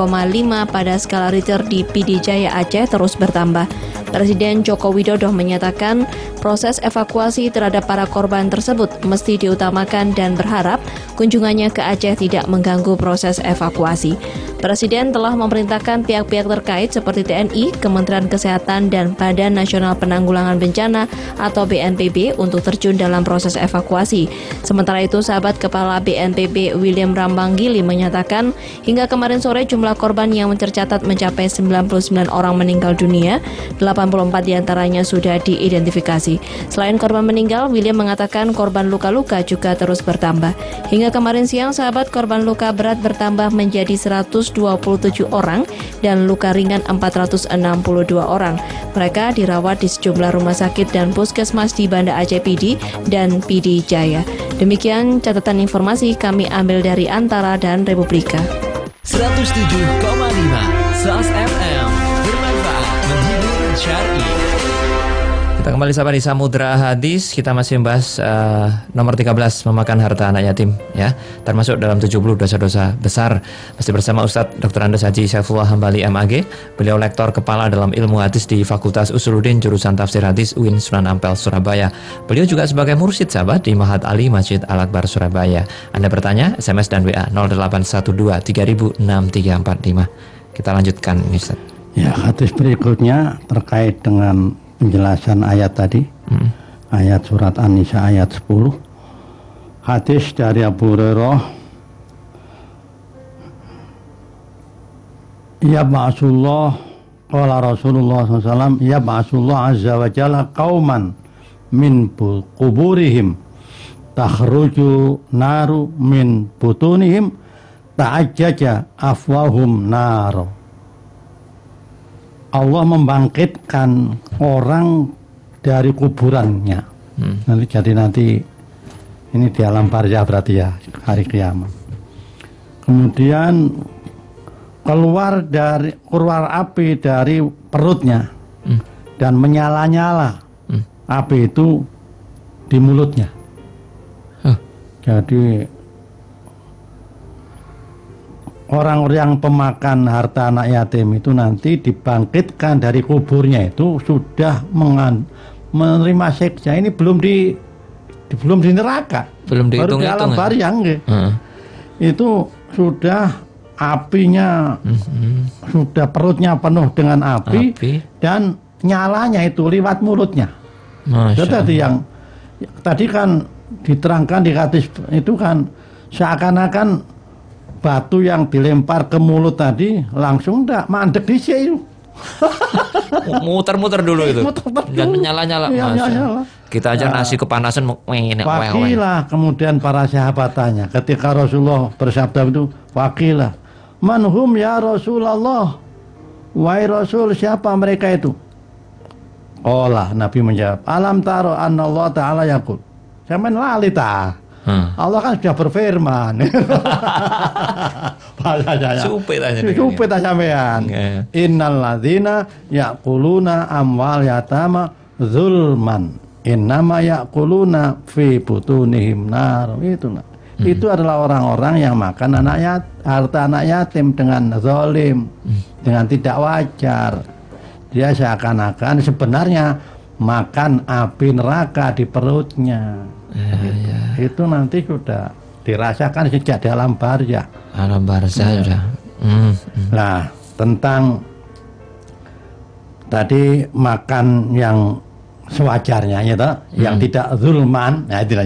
pada skala Richter di PD Jaya Aceh terus bertambah. Presiden Joko Widodo menyatakan proses evakuasi terhadap para korban tersebut mesti diutamakan dan berharap kunjungannya ke Aceh tidak mengganggu proses evakuasi. Presiden telah memerintahkan pihak-pihak terkait seperti TNI, Kementerian Kesehatan, dan Badan Nasional Penanggulangan Bencana atau BNPB untuk terjun dalam proses evakuasi. Sementara itu, sahabat Kepala BNPB William Rambanggili menyatakan hingga kemarin sore jumlah korban yang tercatat mencapai 99 orang meninggal dunia, 84 diantaranya sudah diidentifikasi. Selain korban meninggal, William mengatakan korban luka-luka juga terus bertambah. Hingga Hingga kemarin siang, sahabat, korban luka berat bertambah menjadi 127 orang dan luka ringan 462 orang. Mereka dirawat di sejumlah rumah sakit dan puskesmas di Banda Aceh PD dan PD Jaya. Demikian catatan informasi kami ambil dari Antara dan Republika. 107,5 SAS FM, bermanfaat, menghibur, syar'i. Kita kembali sahabat di Samudra Hadis. Kita masih membahas nomor 13, memakan harta anak yatim, ya, termasuk dalam 70 dosa-dosa besar. Masih bersama Ustadz Dr. Andes Haji Saifullah Hambali MAG. Beliau lektor kepala dalam ilmu hadis di Fakultas Usuluddin jurusan Tafsir Hadis UIN Sunan Ampel Surabaya. Beliau juga sebagai mursyid sahabat di Mahat Ali Masjid Al Akbar Surabaya. Anda bertanya, SMS dan WA 0812 3000 6345. Kita lanjutkan ini, Ustaz. Ya, hadis berikutnya terkait dengan penjelasan ayat tadi, ayat surat An-Nisa ayat 10. Hadis dari Abu Hurairah, ya ba'asullah, qala Rasulullah SAW, ya ba'asullah azza wa jalla qauman min quburihim takhruju naru min butunihim ta'ajjaja afwahum naro. Allah membangkitkan orang dari kuburannya. Nanti ini di alam barzah berarti ya, hari kiamat. Kemudian keluar api dari perutnya dan menyala-nyala. Api itu di mulutnya. Jadi orang yang pemakan harta anak yatim itu nanti dibangkitkan dari kuburnya itu sudah menerima siksa. Ini belum di neraka, belum dihitung-hitung, baru di alam barzah. Itu sudah apinya, sudah perutnya penuh dengan api. Dan nyalanya itu lewat mulutnya. Tadi kan diterangkan di hadis itu kan seakan-akan batu yang dilempar ke mulut tadi langsung mandek di sini. Muter-muter dulu itu. Dan nyala-nyala. Kita aja nasi kepanasan wakilah. Kemudian para sahabat tanya ketika Rasulullah bersabda itu, wakilah, manhum ya Rasulullah, wahai Rasul, siapa mereka itu? Nabi menjawab, alam taro anna Allah ta'ala yaqul, sampean lali ta. Allah kan sudah berfirman. Supit aja sampean. Innal ladzina yaquluna amwal yatama zulman innama yaquluna fi butunihim nar. Itu adalah orang-orang yang makan harta anak yatim dengan zalim, dengan tidak wajar. Dia seakan-akan sebenarnya makan api neraka di perutnya. Itu nanti sudah dirasakan sejak di alam barzah. Alam barzah sudah. Nah, tentang tadi makan yang sewajarnya, yang tidak zulman. Nah, itu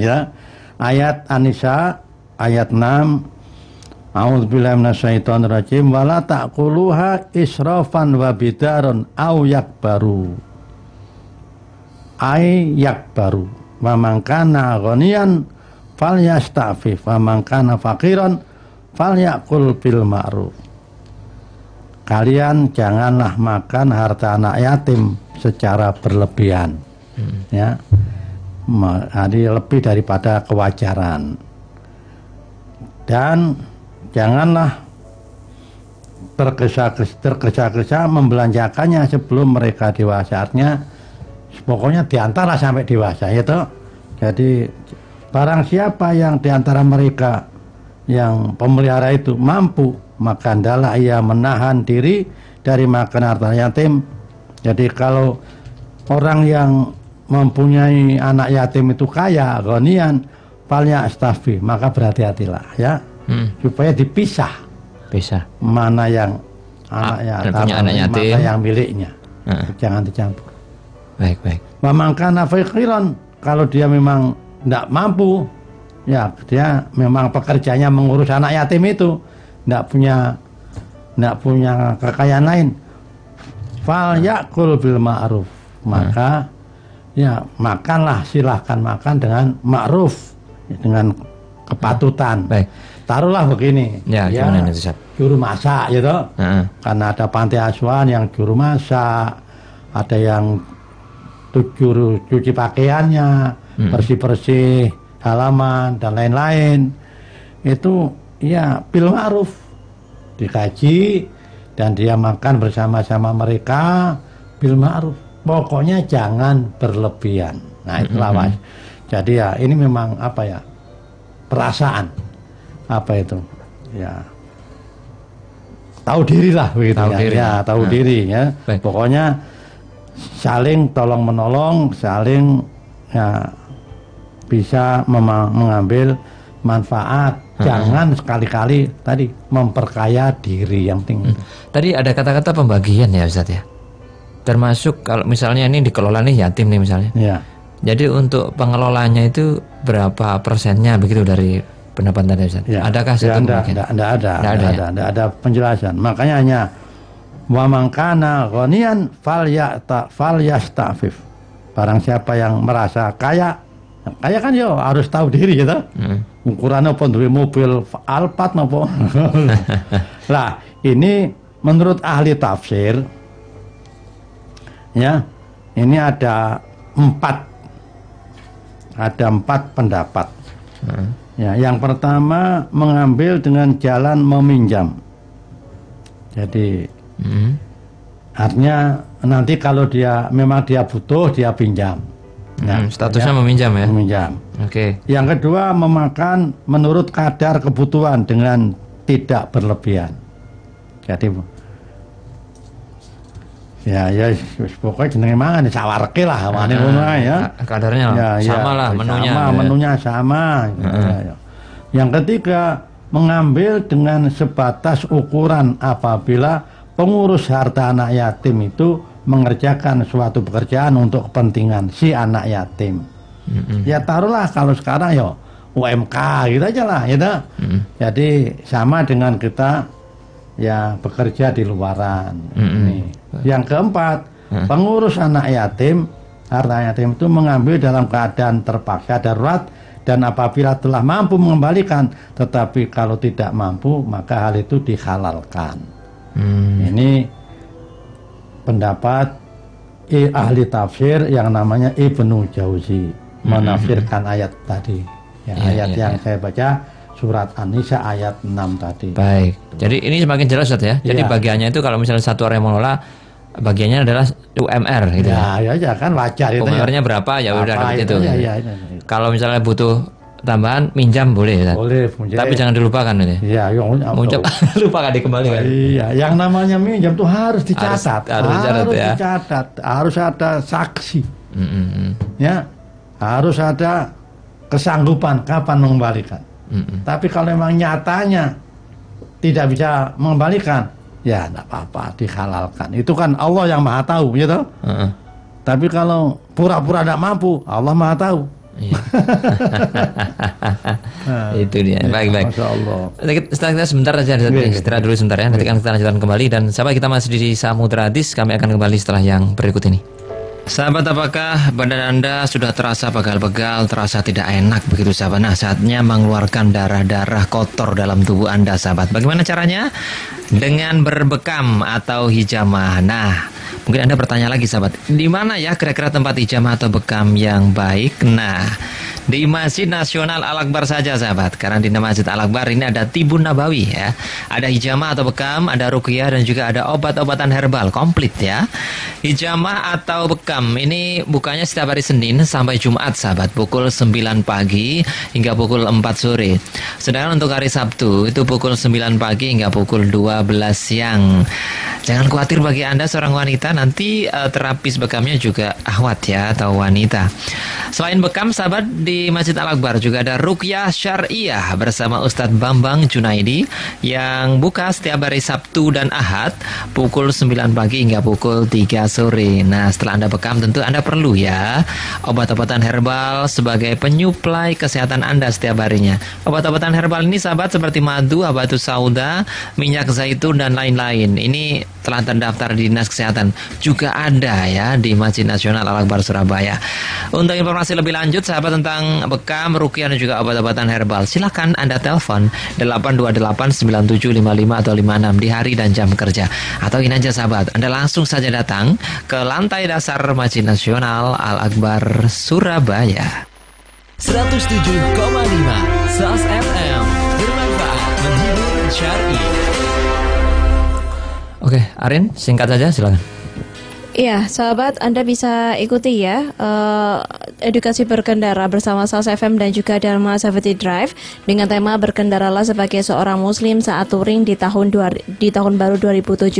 ayat An-Nisa ayat 6. A'udzubillahi minasyaitonirrajim. Wala ta'kuluha israfan wa bidarun au yakbaru. Ay yakbaru. Wa man kana ghaniyan falyasta'fif wa man kana faqiran falyakul bil ma'ruf. Kalian janganlah makan harta anak yatim secara berlebihan. Ya. Jadi lebih daripada kewajaran. Dan janganlah tergesa-gesa membelanjakannya sebelum mereka dewasa. Artinya pokoknya diantara sampai dewasa, gitu. Jadi barang siapa yang diantara mereka yang pemelihara itu mampu, maka hendaklah ia menahan diri dari makan harta yatim. Jadi kalau orang yang mempunyai anak yatim itu kaya, ghaniyan, falya astafi, maka berhati-hatilah, ya, supaya dipisah. Mana yang anak yatim, mana yang miliknya. Jangan dicampur. Baik. Memangkana faqiran, kalau dia memang tidak mampu, ya dia memang pekerjanya mengurus anak yatim itu, tidak punya kekayaan lain. Fal yakul bil ma'ruf, maka ya makanlah, silahkan makan dengan ma'ruf, dengan kepatutan. Baik. Taruhlah begini. Ya, gimana itu, Ustaz? Juru masak gitu. Karena ada panti asuhan yang juru masak, ada yang juru cuci pakaiannya, bersih-bersih halaman dan lain-lain. Itu ya bil ma'ruf, dikaji dan dia makan bersama-sama mereka bil ma'ruf. Pokoknya jangan berlebihan. Nah, itulah Mas. Jadi ya ini memang apa ya? Perasaan. Apa itu? Ya. Tahu diri lah begitu tahu ya. Diri. Ya, tahu diri ya. Baik. Pokoknya saling tolong menolong, saling ya bisa mengambil manfaat. Jangan sekali-kali tadi memperkaya diri yang tinggi. Tadi ada kata-kata pembagian ya Ustaz ya. Termasuk kalau misalnya ini dikelola nih yatim nih misalnya. Ya. Jadi untuk pengelolanya itu berapa persennya begitu dari pendapat tadi Ustaz? Ya. Adakah satu Tidak ada penjelasan. Makanya hanya wa man kana ghaniyan falyastafif. Barang siapa yang merasa kaya kan yo harus tahu diri gitu. Ukurannya apa duwe mobil Alphard napa. Lah, ini menurut ahli tafsir ya, ini ada empat pendapat. Ya, yang pertama mengambil dengan jalan meminjam. Jadi artinya nanti kalau memang dia butuh dia pinjam. Nah, statusnya meminjam ya. Meminjam. Oke. Yang kedua memakan menurut kadar kebutuhan dengan tidak berlebihan. Jadi ya pokoknya jenenge mangan sawarke lah wane ngono ya. Kadarnya sama lah menunya. Menunya sama. Ya. Yang ketiga mengambil dengan sebatas ukuran apabila pengurus harta anak yatim itu mengerjakan suatu pekerjaan untuk kepentingan si anak yatim. Ya taruhlah kalau sekarang ya UMK gitu aja lah gitu. Jadi sama dengan kita ya bekerja di luaran. Yang keempat, pengurus anak yatim, harta yatim itu mengambil dalam keadaan terpaksa darurat dan apabila telah mampu mengembalikan, tetapi kalau tidak mampu maka hal itu dihalalkan. Ini pendapat ahli tafsir yang namanya Ibnu Jauzi menafsirkan ayat tadi. Ya, ayat yang saya baca surat An-Nisa ayat 6 tadi. Baik. Jadi ini semakin jelas Ustaz ya. Jadi bagiannya itu kalau misalnya satu orang yang mengelola bagiannya adalah UMR gitu ya kan wajar itu. UMR-nya berapa ya udah dapat itu. Ya. Kalau misalnya butuh tambahan minjam boleh Ustaz. Boleh, tapi jangan dilupakan ini. Iya, minjam lupakan dikembalikan. Iya, yang namanya minjam tuh harus dicatat. Harus dicatat, harus ada saksi. Ya. Harus ada kesanggupan kapan mengembalikan. Tapi kalau memang nyatanya tidak bisa mengembalikan, ya tidak apa-apa, dihalalkan. Itu kan Allah yang maha tahu, gitu. Tapi kalau pura-pura tidak mampu, Allah maha tahu. Itu dia. Baik. Masya Allah. Kita sebentar saja, istirahat dulu sebentar ya. Nanti kan kita lanjutkan kembali. Dan sahabat, kita masih di Samudra Hadis. Kami akan kembali setelah yang berikut ini. Sahabat, apakah badan Anda sudah terasa pegal-pegal, terasa tidak enak begitu sahabat? Nah, saatnya mengeluarkan darah-darah kotor dalam tubuh Anda sahabat. Bagaimana caranya? Dengan berbekam atau hijamah. Nah, mungkin Anda bertanya lagi sahabat, di mana ya kira-kira tempat hijamah atau bekam yang baik? Nah, di Masjid Nasional Al-Akbar saja sahabat. Karena di Masjid Al-Akbar ini ada Tibun Nabawi ya. Ada hijamah atau bekam, ada ruqyah dan juga ada obat-obatan herbal komplit ya. Hijamah atau bekam ini bukanya setiap hari Senin sampai Jumat sahabat, pukul 9 pagi hingga pukul 4 sore. Sedangkan untuk hari Sabtu itu pukul 9 pagi hingga pukul 12 siang. Jangan khawatir bagi Anda seorang wanita, nanti terapis bekamnya juga ahwat ya atau wanita. Selain bekam sahabat, di Masjid Al-Akbar juga ada ruqyah syariah bersama Ustadz Bambang Junaidi yang buka setiap hari Sabtu dan Ahad pukul 9 pagi hingga pukul 3 sore. Nah, setelah Anda bekam tentu Anda perlu ya obat-obatan herbal sebagai penyuplai kesehatan Anda setiap harinya. Obat-obatan herbal ini sahabat seperti madu, habatus sauda, minyak zaitun dan lain-lain. Ini telah terdaftar di Dinas Kesehatan juga ada ya di Masjid Nasional Al-Akbar Surabaya. Untuk informasi lebih lanjut sahabat tentang bekam, ruqyah dan juga obat-obatan herbal, silakan Anda telepon 8289755 atau 56 di hari dan jam kerja. Atau ini aja sahabat, Anda langsung saja datang ke lantai dasar Masjid Nasional Al-Akbar Surabaya. 107,5 SAS FM, bermanfaat, menghibur, syar'i. Oke, Arin, singkat saja silakan. Iya, sahabat, Anda bisa ikuti ya edukasi berkendara bersama SAS FM dan juga Dharma Safety Drive dengan tema berkendaralah sebagai seorang muslim saat touring di tahun baru 2017.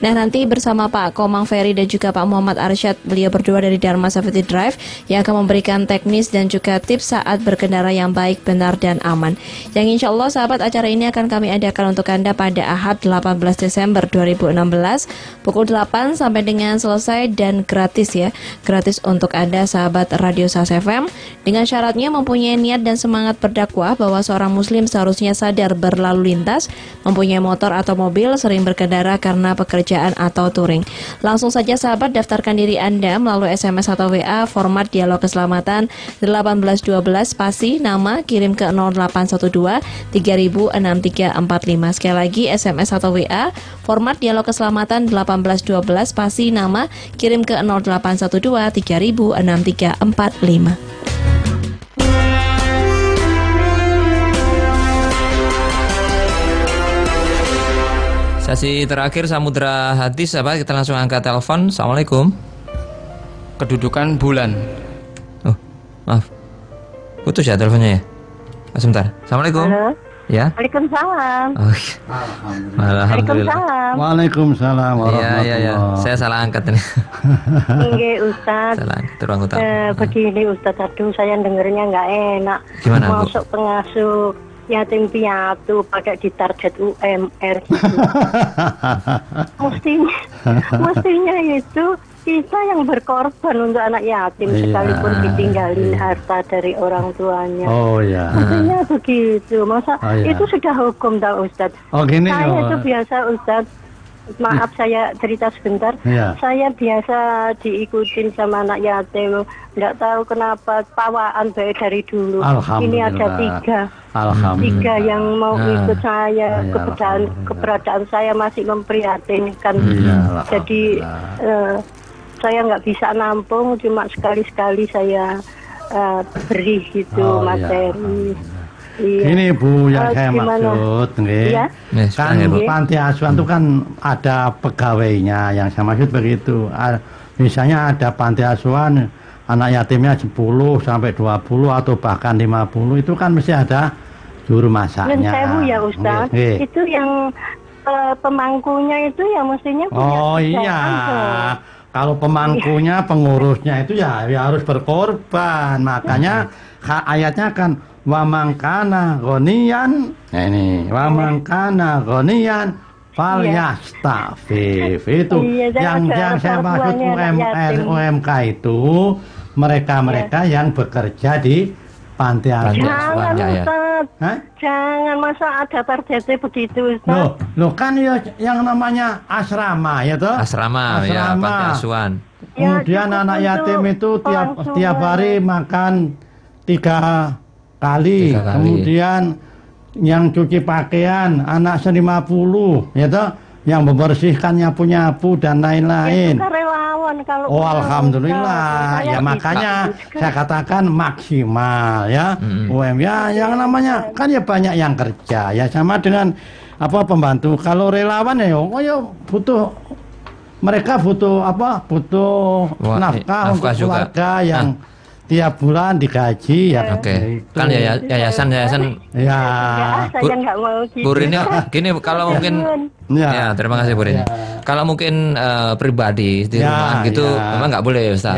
Nah, nanti bersama Pak Komang Ferry dan juga Pak Muhammad Arsyad, beliau berdua dari Dharma Safety Drive yang akan memberikan teknis dan juga tips saat berkendara yang baik, benar dan aman. Yang insya Allah sahabat, acara ini akan kami adakan untuk Anda pada Ahad 18 Desember 2016 pukul 8 sampai dengan selesai dan gratis ya. Gratis untuk Anda sahabat Radio SAS FM, dengan syaratnya mempunyai niat dan semangat berdakwah bahwa seorang muslim seharusnya sadar berlalu lintas, mempunyai motor atau mobil, sering berkendara karena pekerjaan atau touring. Langsung saja sahabat, daftarkan diri Anda melalui SMS atau WA format dialog keselamatan 1812 spasi nama, kirim ke 0812 306345. Sekali lagi SMS atau WA format dialog keselamatan 1812 spasi nama, kirim ke 0812 306345. Sesi terakhir Samudra Hati sahabat, kita langsung angkat telepon. Assalamualaikum. Kedudukan bulan. Oh, maaf. Putus ya teleponnya ya? Sebentar. Assalamualaikum. Halo. Ya. Waalaikumsalam. Oh, alhamdulillah. Waalaikumsalam warahmatullahi. Iya. Saya salah angkat ini. Nggih, Ustaz. Salah angkat ruang utama. Begini Ustaz, aduh saya dengernya nggak enak. Gimana, Bu? Masuk pengasuh yatim piatu pakai di target UMR gitu. Mestinya itu kita yang berkorban untuk anak yatim, sekalipun ditinggalin harta dari orang tuanya. Oh ya. Mestinya begitu. Masa itu sudah hukum tau Ustaz. Oh gini. Saya itu biasa Ustaz. Maaf saya cerita sebentar. Saya biasa diikutin sama anak yatim. Nggak tahu kenapa pawaan baik dari dulu. Ini ada 3 yang mau ikut saya. Keberadaan saya masih memprihatinkan. Jadi saya nggak bisa nampung, cuma sekali-sekali saya beri gitu materi. Iya. Ini Bu yang saya maksud, iya? Kan panti asuhan itu kan ada pegawainya, yang saya maksud begitu. Misalnya ada panti asuhan, anak yatimnya 10 sampai 20 atau bahkan 50, itu kan mesti ada juru masaknya. Dan saya Bu ya Ustaz, itu yang pemangkunya itu ya mestinya punya. Oh iya. Kalau pemangkunya, pengurusnya itu ya harus berkorban. Makanya ayatnya kan wa mangkana ghaniyan. Nah ini wa mangkana ghaniyan falyastafif. Itu yang saya maksud UMK itu mereka yang bekerja di panti asuhan. Jangan masa ada targetnya begitu Ustaz. Loh kan ya yang namanya asrama ya toh? Asrama ya, panti asuhan. Kemudian anak yatim itu tiap hari makan 3 kali. Kemudian yang cuci pakaian anak 50 ya toh, yang membersihkannya nyapu dan lain-lain. Itu kan relawan kalau. Oh alhamdulillah ya, makanya saya katakan maksimal ya. Ya yang namanya kan ya banyak yang kerja ya, sama dengan pembantu. Kalau relawan ya butuh, mereka butuh nafkah untuk keluarga yang tiap bulan digaji ya. Oke. Kan yayasan ya. Saya nggak mau gitu. Bu Rini, gini kalau mungkin ya terima kasih Bu Rini. Kalau mungkin pribadi di rumah gitu memang nggak boleh Ustaz.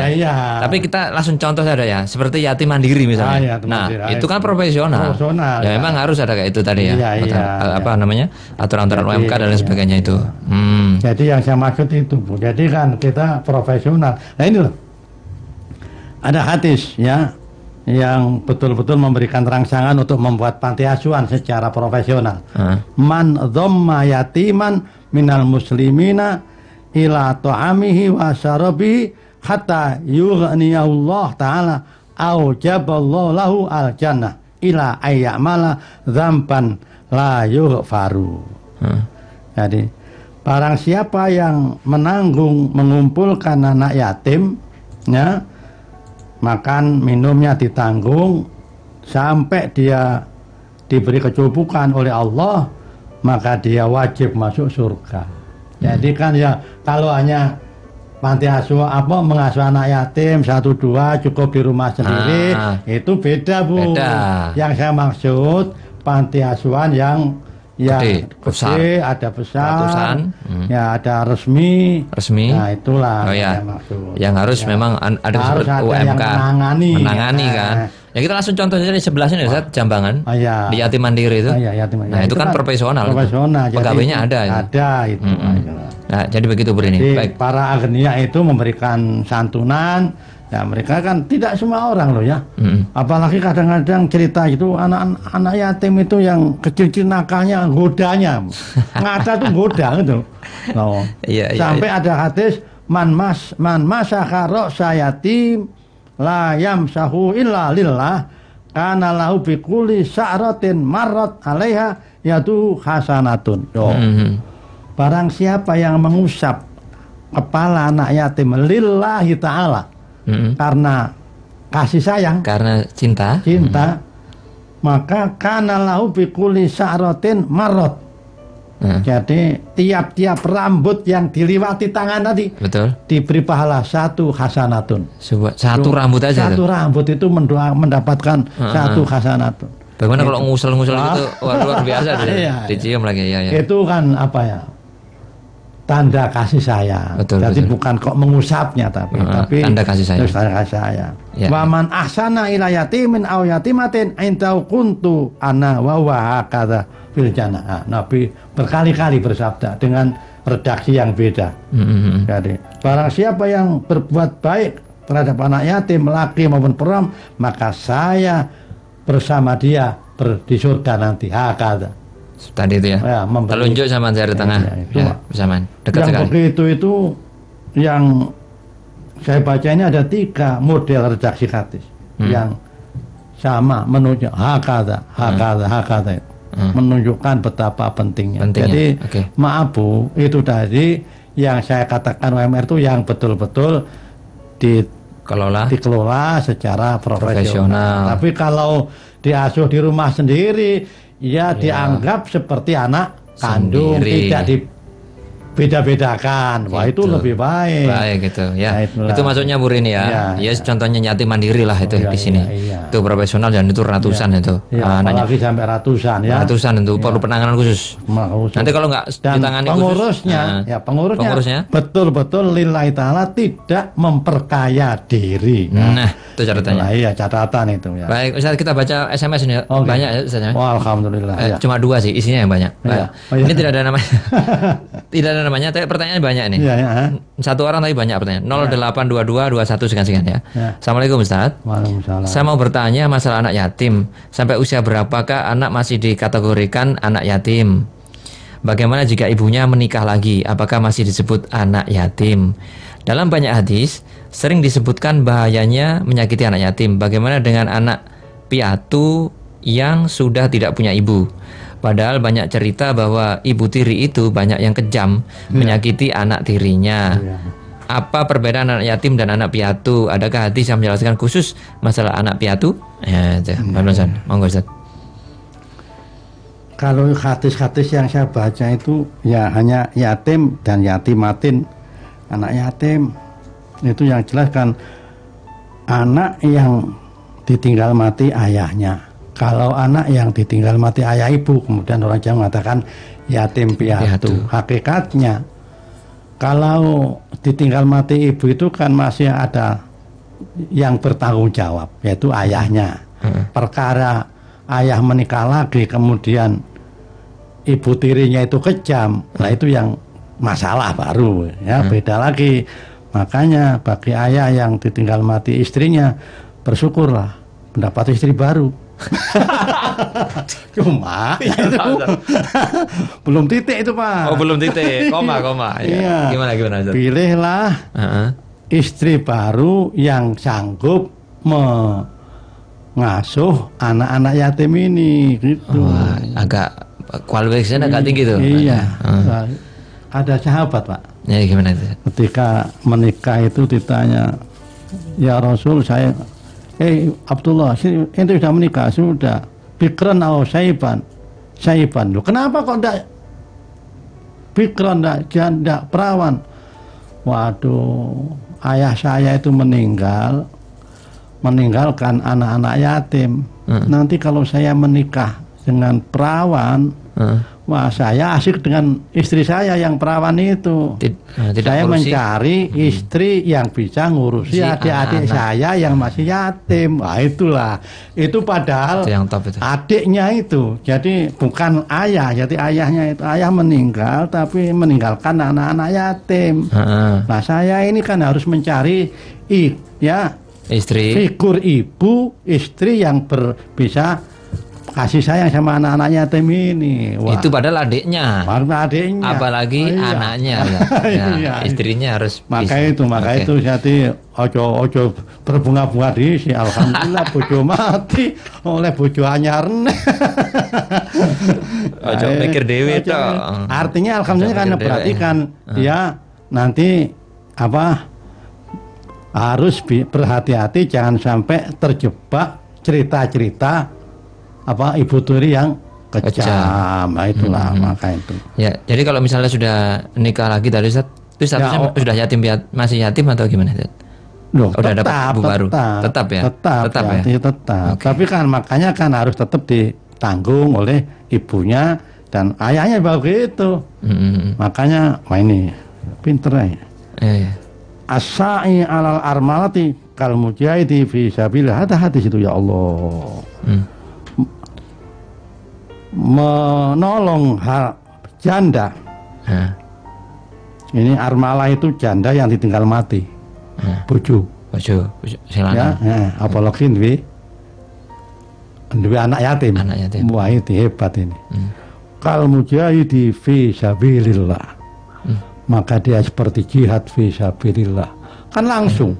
Tapi kita langsung contoh saja ya, seperti yatim mandiri misalnya. Itu kan profesional. Ya memang harus ada kayak itu tadi ya. Aturan-aturan UMK dan lain sebagainya itu. Jadi yang saya maksud itu Bu. Jadi kan kita profesional. Nah ini loh. Ada hadis ya, yang betul-betul memberikan rangsangan untuk membuat panti asuhan secara profesional. Man dhamma yatiman minal muslimina ila ta'amihi wa syarabihi hatta yughniyahu ta'ala aujaballahu lahu al-jannah ila ayyamala dzamban la yughfaru. Jadi barang siapa yang mengumpulkan anak yatim, ya, makan minumnya ditanggung sampai dia diberi kecukupan oleh Allah, maka dia wajib masuk surga. Jadi kan ya kalau hanya panti asuhan mengasuh anak yatim 1-2 cukup di rumah sendiri, itu beda, Bu. Beda. Yang saya maksud panti asuhan yang gede, ada besar, ya ada resmi. Nah itulah yang maksud. Yang harus memang ada UMK menangani kan. Ya kita langsung contoh saja di sebelah sini, Ustaz, Jambangan. Di Yatim Mandiri itu. Nah itu kan profesional. Pegawainya ada. Ada itu. Nah jadi begitu Bu Rini. Baik. Para agnia itu memberikan santunan. Ya mereka kan tidak semua orang loh ya. Apalagi kadang-kadang cerita itu anak yatim itu yang kecil-kecil nakalnya godanya. Ngata tuh goda gitu. No. Sampai ada hadis man masaka ra'sa yatim la yamsahu illa lillah kana lahu bi kulli sa'ratin marrat 'alaiha yatu hasanatun. Barang siapa yang mengusap kepala anak yatim lillahi ta'ala, karena kasih sayang, karena cinta, maka kana lahu bi kulli sa'ratin marrat. Jadi tiap-tiap rambut yang diliwati tangan tadi, betul, diberi pahala 1 hasanatun. Satu rambut aja. Satu rambut itu mendapatkan 1 hasanatun. Bagaimana kalau ngusel-ngusel gitu? Luar biasa dicium lagi ya. Itu kan apa ya? Tanda kasih sayang. Jadi bukan kok mengusapnya tapi tanda kasih sayang. Tanda kasih sayang. Wa man ahsana ila yatimin aw yatimatin intau kuntu ana wa huwa hakadha fil jannah. Nabi berkali-kali bersabda dengan redaksi yang beda. Jadi barang siapa yang berbuat baik terhadap anak yatim laki maupun perempuan, maka saya bersama dia di surga nanti. Hakadha. Tadi itu ya, telunjuk sama jari tengah, bersamaan, dekat sekali. Yang begitu itu yang saya baca ini ada 3 model redaksi hadis yang sama menunjuk hakadha, menunjukkan betapa pentingnya. Jadi maaf Bu, itu tadi yang saya katakan UMR itu yang betul-betul dikelola secara profesional. Tapi kalau diasuh di rumah sendiri, ya dianggap seperti anak kandung, tidak dibeda-bedakan. Wah itu lebih baik. Baik gitu ya. Nah, itu maksudnya Bu Rini ya. Ya contohnya yatim mandiri lah itu di sini. Itu profesional dan itu ratusan itu. Apalagi sampai ratusan ya. Ratusan itu perlu penanganan khusus. Nanti kalau nggak ditangani pengurusnya betul-betul lillahi ta'ala tidak memperkaya diri. Nah itu catatannya. Iya catatan itu ya. Baik Ustaz, kita baca SMS ini banyak ya Ustaz. Alhamdulillah. Cuma 2 sih isinya yang banyak. Ini tidak ada namanya. Tidak ada namanya, tapi pertanyaan banyak nih. Satu orang tapi banyak pertanyaan. 082221 sekian ya. Assalamualaikum Ustaz. Waalaikumsalam. Saya mau bertanya masalah anak yatim. Sampai usia berapakah anak masih dikategorikan anak yatim? Bagaimana jika ibunya menikah lagi? Apakah masih disebut anak yatim? Dalam banyak hadis sering disebutkan bahayanya menyakiti anak yatim. Bagaimana dengan anak piatu yang sudah tidak punya ibu? Padahal banyak cerita bahwa ibu tiri itu banyak yang kejam menyakiti anak tirinya. Apa perbedaan anak yatim dan anak piatu? Adakah hadis yang menjelaskan khusus masalah anak piatu? Ya, monggo Ustaz. Kalau hadis-hadis yang saya baca itu ya hanya yatim dan yatimatin. Anak yatim itu yang jelaskan anak yang ditinggal mati ayahnya. Kalau anak yang ditinggal mati ayah ibu, kemudian orang Jawa mengatakan yatim piatu. Hakikatnya, kalau ditinggal mati ibu itu kan masih ada yang bertanggung jawab, yaitu ayahnya. Perkara ayah menikah lagi, kemudian ibu tirinya itu kejam, nah itu yang masalah baru, ya beda lagi. Makanya bagi ayah yang ditinggal mati istrinya, bersyukurlah mendapat istri baru. Cuma itu belum titik itu Pak. Oh belum titik, koma. Iya. Gimana Ustaz? Pilihlah istri baru yang sanggup mengasuh anak-anak yatim ini gitu. Agak kualifikasinya agak tinggi tuh. Iya. Ada sahabat Pak. Ya gimana itu? Ketika menikah itu ditanya, ya Rasul saya, Abdullah, ente sudah menikah? Sudah. Bikran atau saiban? Saiban. Loh, kenapa kok enggak bikran, enggak perawan? Waduh, ayah saya itu meninggalkan anak-anak yatim. Nanti kalau saya menikah dengan perawan, wah saya asik dengan istri saya yang perawan itu. Saya mencari istri yang bisa ngurusi adik-adik saya yang masih yatim. Wah itulah. Itu padahal itu yang top itu. Adiknya itu. Jadi bukan ayah. Jadi ayahnya itu. Ayah meninggal tapi meninggalkan anak-anak yatim. Nah saya ini kan harus mencari istri, figur ibu, istri yang bisa kasih sayang sama anak-anak yatim ini. Wah. Itu padahal adiknya. Apalagi anaknya. Istrinya harus. Maka itu jadi ojo berbunga-bunga di si alhamdulillah bojo mati oleh bojo anyar. Ojo mikir dewe itu. Artinya alhamdulillah karena perhatikan ya nanti harus berhati-hati jangan sampai terjebak cerita-cerita ibu tiri yang kejam. Nah, itulah maka itu. Ya, jadi kalau misalnya sudah nikah lagi tadi Ustaz, itu statusnya sudah yatim, masih yatim atau gimana Ustaz? Loh, udah dapat ibu baru. Tetap ya. Tetap. Tapi kan makanya kan harus tetap ditanggung oleh ibunya dan ayahnya begitu. Makanya ini pinter ya. As-sa'i 'alal armalati kal mujahidi fi sabilillah. Ada hadis itu ya Allah. Menolong janda. Ini armalah itu janda yang ditinggal mati. Bojo ya, apalagi duwe anak yatim. Wah itu hebat ini. Kal mujahidi fi sabilillah. Maka dia seperti jihad fi sabilillah. Kan langsung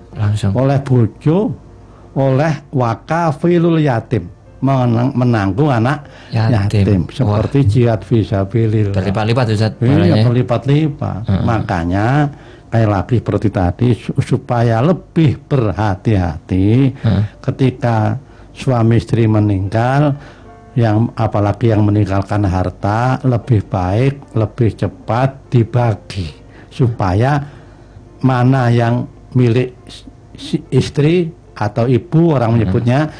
oleh bojo, oleh wakafilul yatim, menanggung anak yatim. Seperti jihad fi sabilillah. Berlipat-lipat Ustaz. Iya, berlipat-lipat. Makanya kayak lagi seperti tadi, supaya lebih berhati-hati ketika suami istri meninggal, yang apalagi yang meninggalkan harta, lebih baik, lebih cepat dibagi supaya mana yang milik istri atau ibu orang menyebutnya,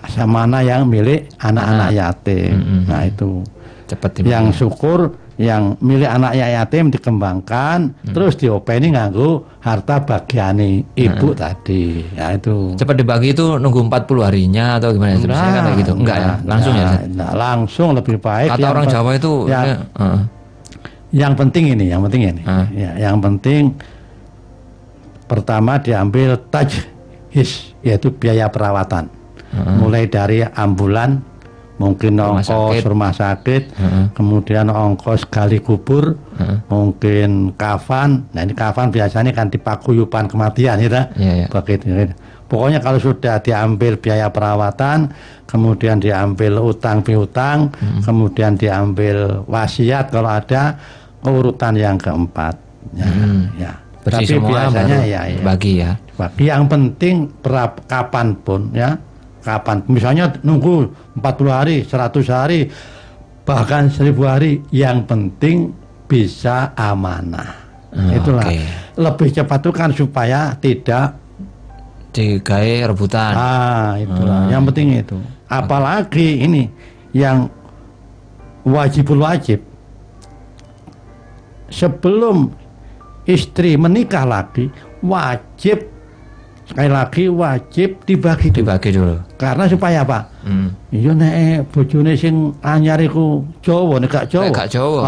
sama mana yang milik anak-anak yatim. Nah itu cepat yang syukur yang milik anaknya yatim dikembangkan, terus diopeni nganggo harta bagiane ibu tadi. Ya itu. Cepat dibagi itu nunggu 40 harinya atau gimana? Biasanya kan kayak gitu. Enggak ya, langsung ya. Langsung lebih baik. Kata orang Jawa itu yang penting ini. Ya, yang penting pertama diambil tajhis, yaitu biaya perawatan. Mulai dari ambulan, mungkin ongkos rumah sakit, kemudian ongkos gali kubur, mungkin kafan. Nah ini kafan biasanya kan dipaguyuban kematian ya. Begitu. Pokoknya kalau sudah diambil biaya perawatan, kemudian diambil utang piutang, kemudian diambil wasiat kalau ada, urutan yang keempat. Tapi biasanya bagi ya. Bagi yang penting kapanpun ya. Kapan misalnya nunggu 40 hari, 100 hari, bahkan 1000 hari, yang penting bisa amanah. Itulah lebih cepat itu kan supaya tidak digawe rebutan. Itulah yang penting itu. Apalagi ini yang wajibul wajib, sebelum istri menikah lagi wajib sekali lagi wajib dibagi dulu. Karena supaya apa? Iya nek bojone sing anyar iku Jawa, nek gak Jawa.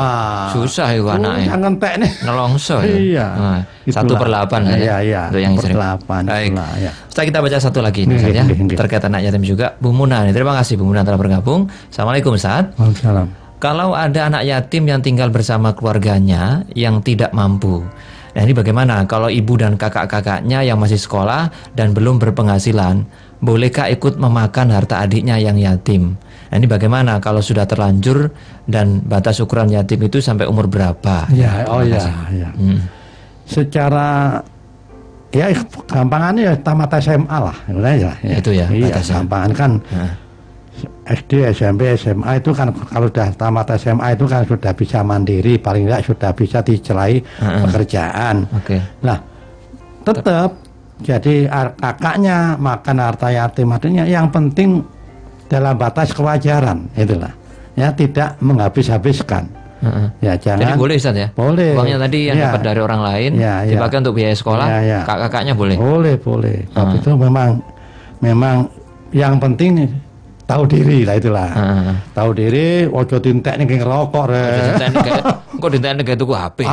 Susah iku anake. Sang entekne nelongso. Iya. 1/8 ya. Iya. Untuk yang sering. 1/8. Ya. Setelah kita baca satu lagi nih, ya. Terkait anak yatim juga Bu Muna. Terima kasih Bu Muna telah bergabung. Assalamualaikum Ustaz. Waalaikumsalam. Kalau ada anak yatim yang tinggal bersama keluarganya yang tidak mampu, nah ini bagaimana kalau ibu dan kakak-kakaknya yang masih sekolah dan belum berpenghasilan, bolehkah ikut memakan harta adiknya yang yatim? Nah ini bagaimana kalau sudah terlanjur dan batas ukuran yatim itu sampai umur berapa? Ya. Secara ya gampangannya ya tamat SMA lah, ya. Itu ya. Iya, gampangan kan. SD, SMP, SMA itu kan kalau sudah tamat SMA itu kan sudah bisa mandiri, paling tidak sudah bisa dicelai pekerjaan. Nah, tetap jadi kakaknya makan harta yatim, artinya yang penting dalam batas kewajaran, itulah. Ya, tidak menghabis-habiskan. Ya, jangan. Jadi boleh Ustaz ya? Boleh. Uangnya tadi yang dapat dari orang lain dipakai untuk biaya sekolah, kakak-kakaknya boleh? Boleh. Tapi itu memang yang penting tahu diri lah itulah. Tahu diri, ojo tintek ning ngerokok re. Kok dintek kayak tuku HP.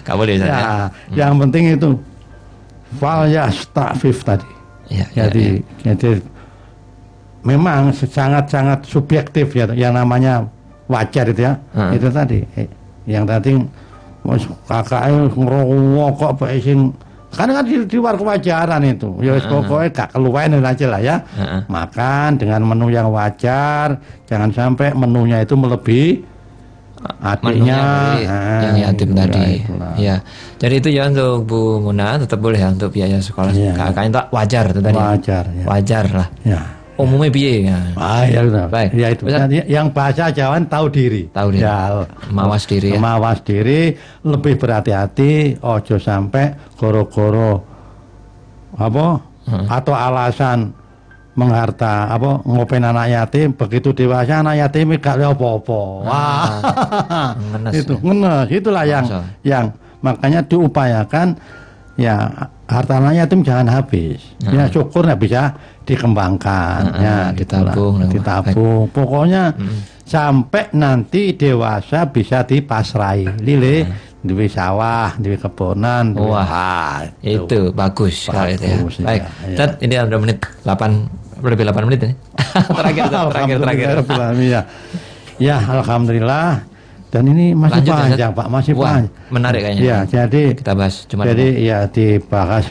Gak boleh ya. Yang penting itu fal yastafif tadi. Jadi memang sangat-sangat subjektif ya yang namanya wajar itu ya. Itu tadi. Yang tadi kakaknya ngerokok apa sing karena kan di luar kewajaran itu, ya pokoknya gak keluarin aja lah ya. Makan dengan menu yang wajar, jangan sampai menunya itu melebihi adiknya yang yatim tadi. Ya, jadi itu ya untuk Bu Muna tetap boleh ya untuk biaya sekolah kakaknya itu wajar itu tadi. Wajar lah. Ya. Umumnya biaya. Ya benar. Baik. Ya itu. Yang bahasa Jawa tahu diri. Ya, mawas diri. Mawas diri, lebih berhati-hati, ojo sampai goro-goro atau alasan mengharta ngopen anak yatim, begitu dewasa anak yatim gak ada apa-apa. Itu ngenes. Itulah yang makanya diupayakan ya harta anak yatim jangan habis. Ya syukur bisa dikembangkan, ditabung. Pokoknya sampai nanti dewasa bisa dipasrai, lile, di sawah, di kebonan. Itu bagus kalau itu ya. Baik, ini udah menit 8 lebih 8 menit ini. terakhir. Ya, alhamdulillah. Dan ini masih panjang, Pak, masih panjang. Menarik kayaknya. Ya, jadi kita bahas dibahas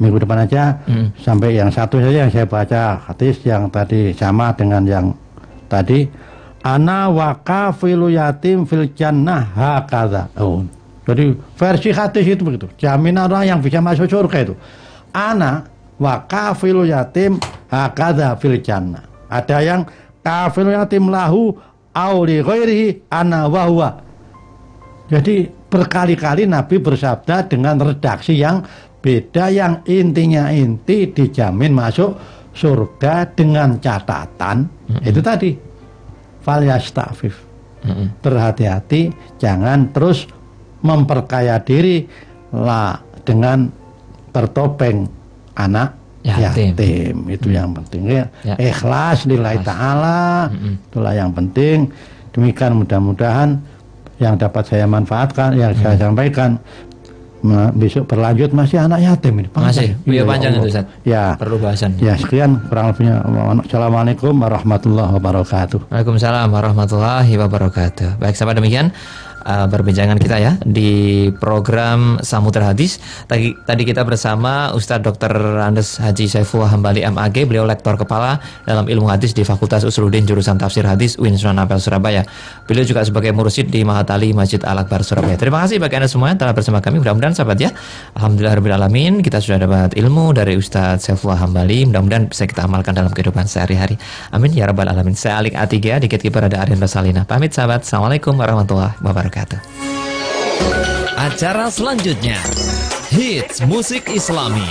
minggu depan aja. Sampai yang satu saja yang saya baca hadis yang tadi sama dengan yang tadi. Ana wa kafilu yatim fil jannah hakadha. Jadi versi hadis itu begitu. Jaminan orang yang bisa masuk surga itu. Ana wa kafilu yatim hakadha fil jannah. Ada yang kafilu yatim lahu auli ghairihi ana wa huwa. Jadi berkali-kali Nabi bersabda dengan redaksi yang beda, yang intinya dijamin masuk surga dengan catatan itu tadi fal yastafif. Berhati-hati, jangan terus memperkaya diri lah dengan bertopeng anak yatim. Itu yang penting ya. Ikhlas lillahi ta'ala, itulah yang penting. Demikian mudah-mudahan yang dapat saya manfaatkan, yang saya sampaikan. Besok berlanjut masih anak yatim ini. Masih panjang itu Ustaz. Ya. Perlu bahasan. Ya, sekian kurang lebihnya. Assalamualaikum warahmatullahi wabarakatuh. Waalaikumsalam warahmatullahi wabarakatuh. Baik, sampai demikian perbincangan kita ya di program Samudra Hadis. Tadi kita bersama Ustadz Dr. Andes Haji Saifullah Hambali MAG, beliau lektor kepala dalam ilmu hadis di Fakultas Usuluddin jurusan Tafsir Hadis UIN Sunan Ampel Surabaya. Beliau juga sebagai mursyid di Mahatali Masjid Al-Akbar Surabaya. Terima kasih bagi Anda semua yang telah bersama kami. Mudah-mudahan sahabat ya, alhamdulillahirabbil alamin, kita sudah dapat ilmu dari Ustadz Saifullah Hambali. Mudah-mudahan bisa kita amalkan dalam kehidupan sehari-hari. Amin ya rabbal alamin. Saya Alik Atiga, dikit kiper ada Aryan Basalina. Pamit sahabat. Assalamualaikum warahmatullahi wabarakatuh. Acara selanjutnya, Hits Musik Islami.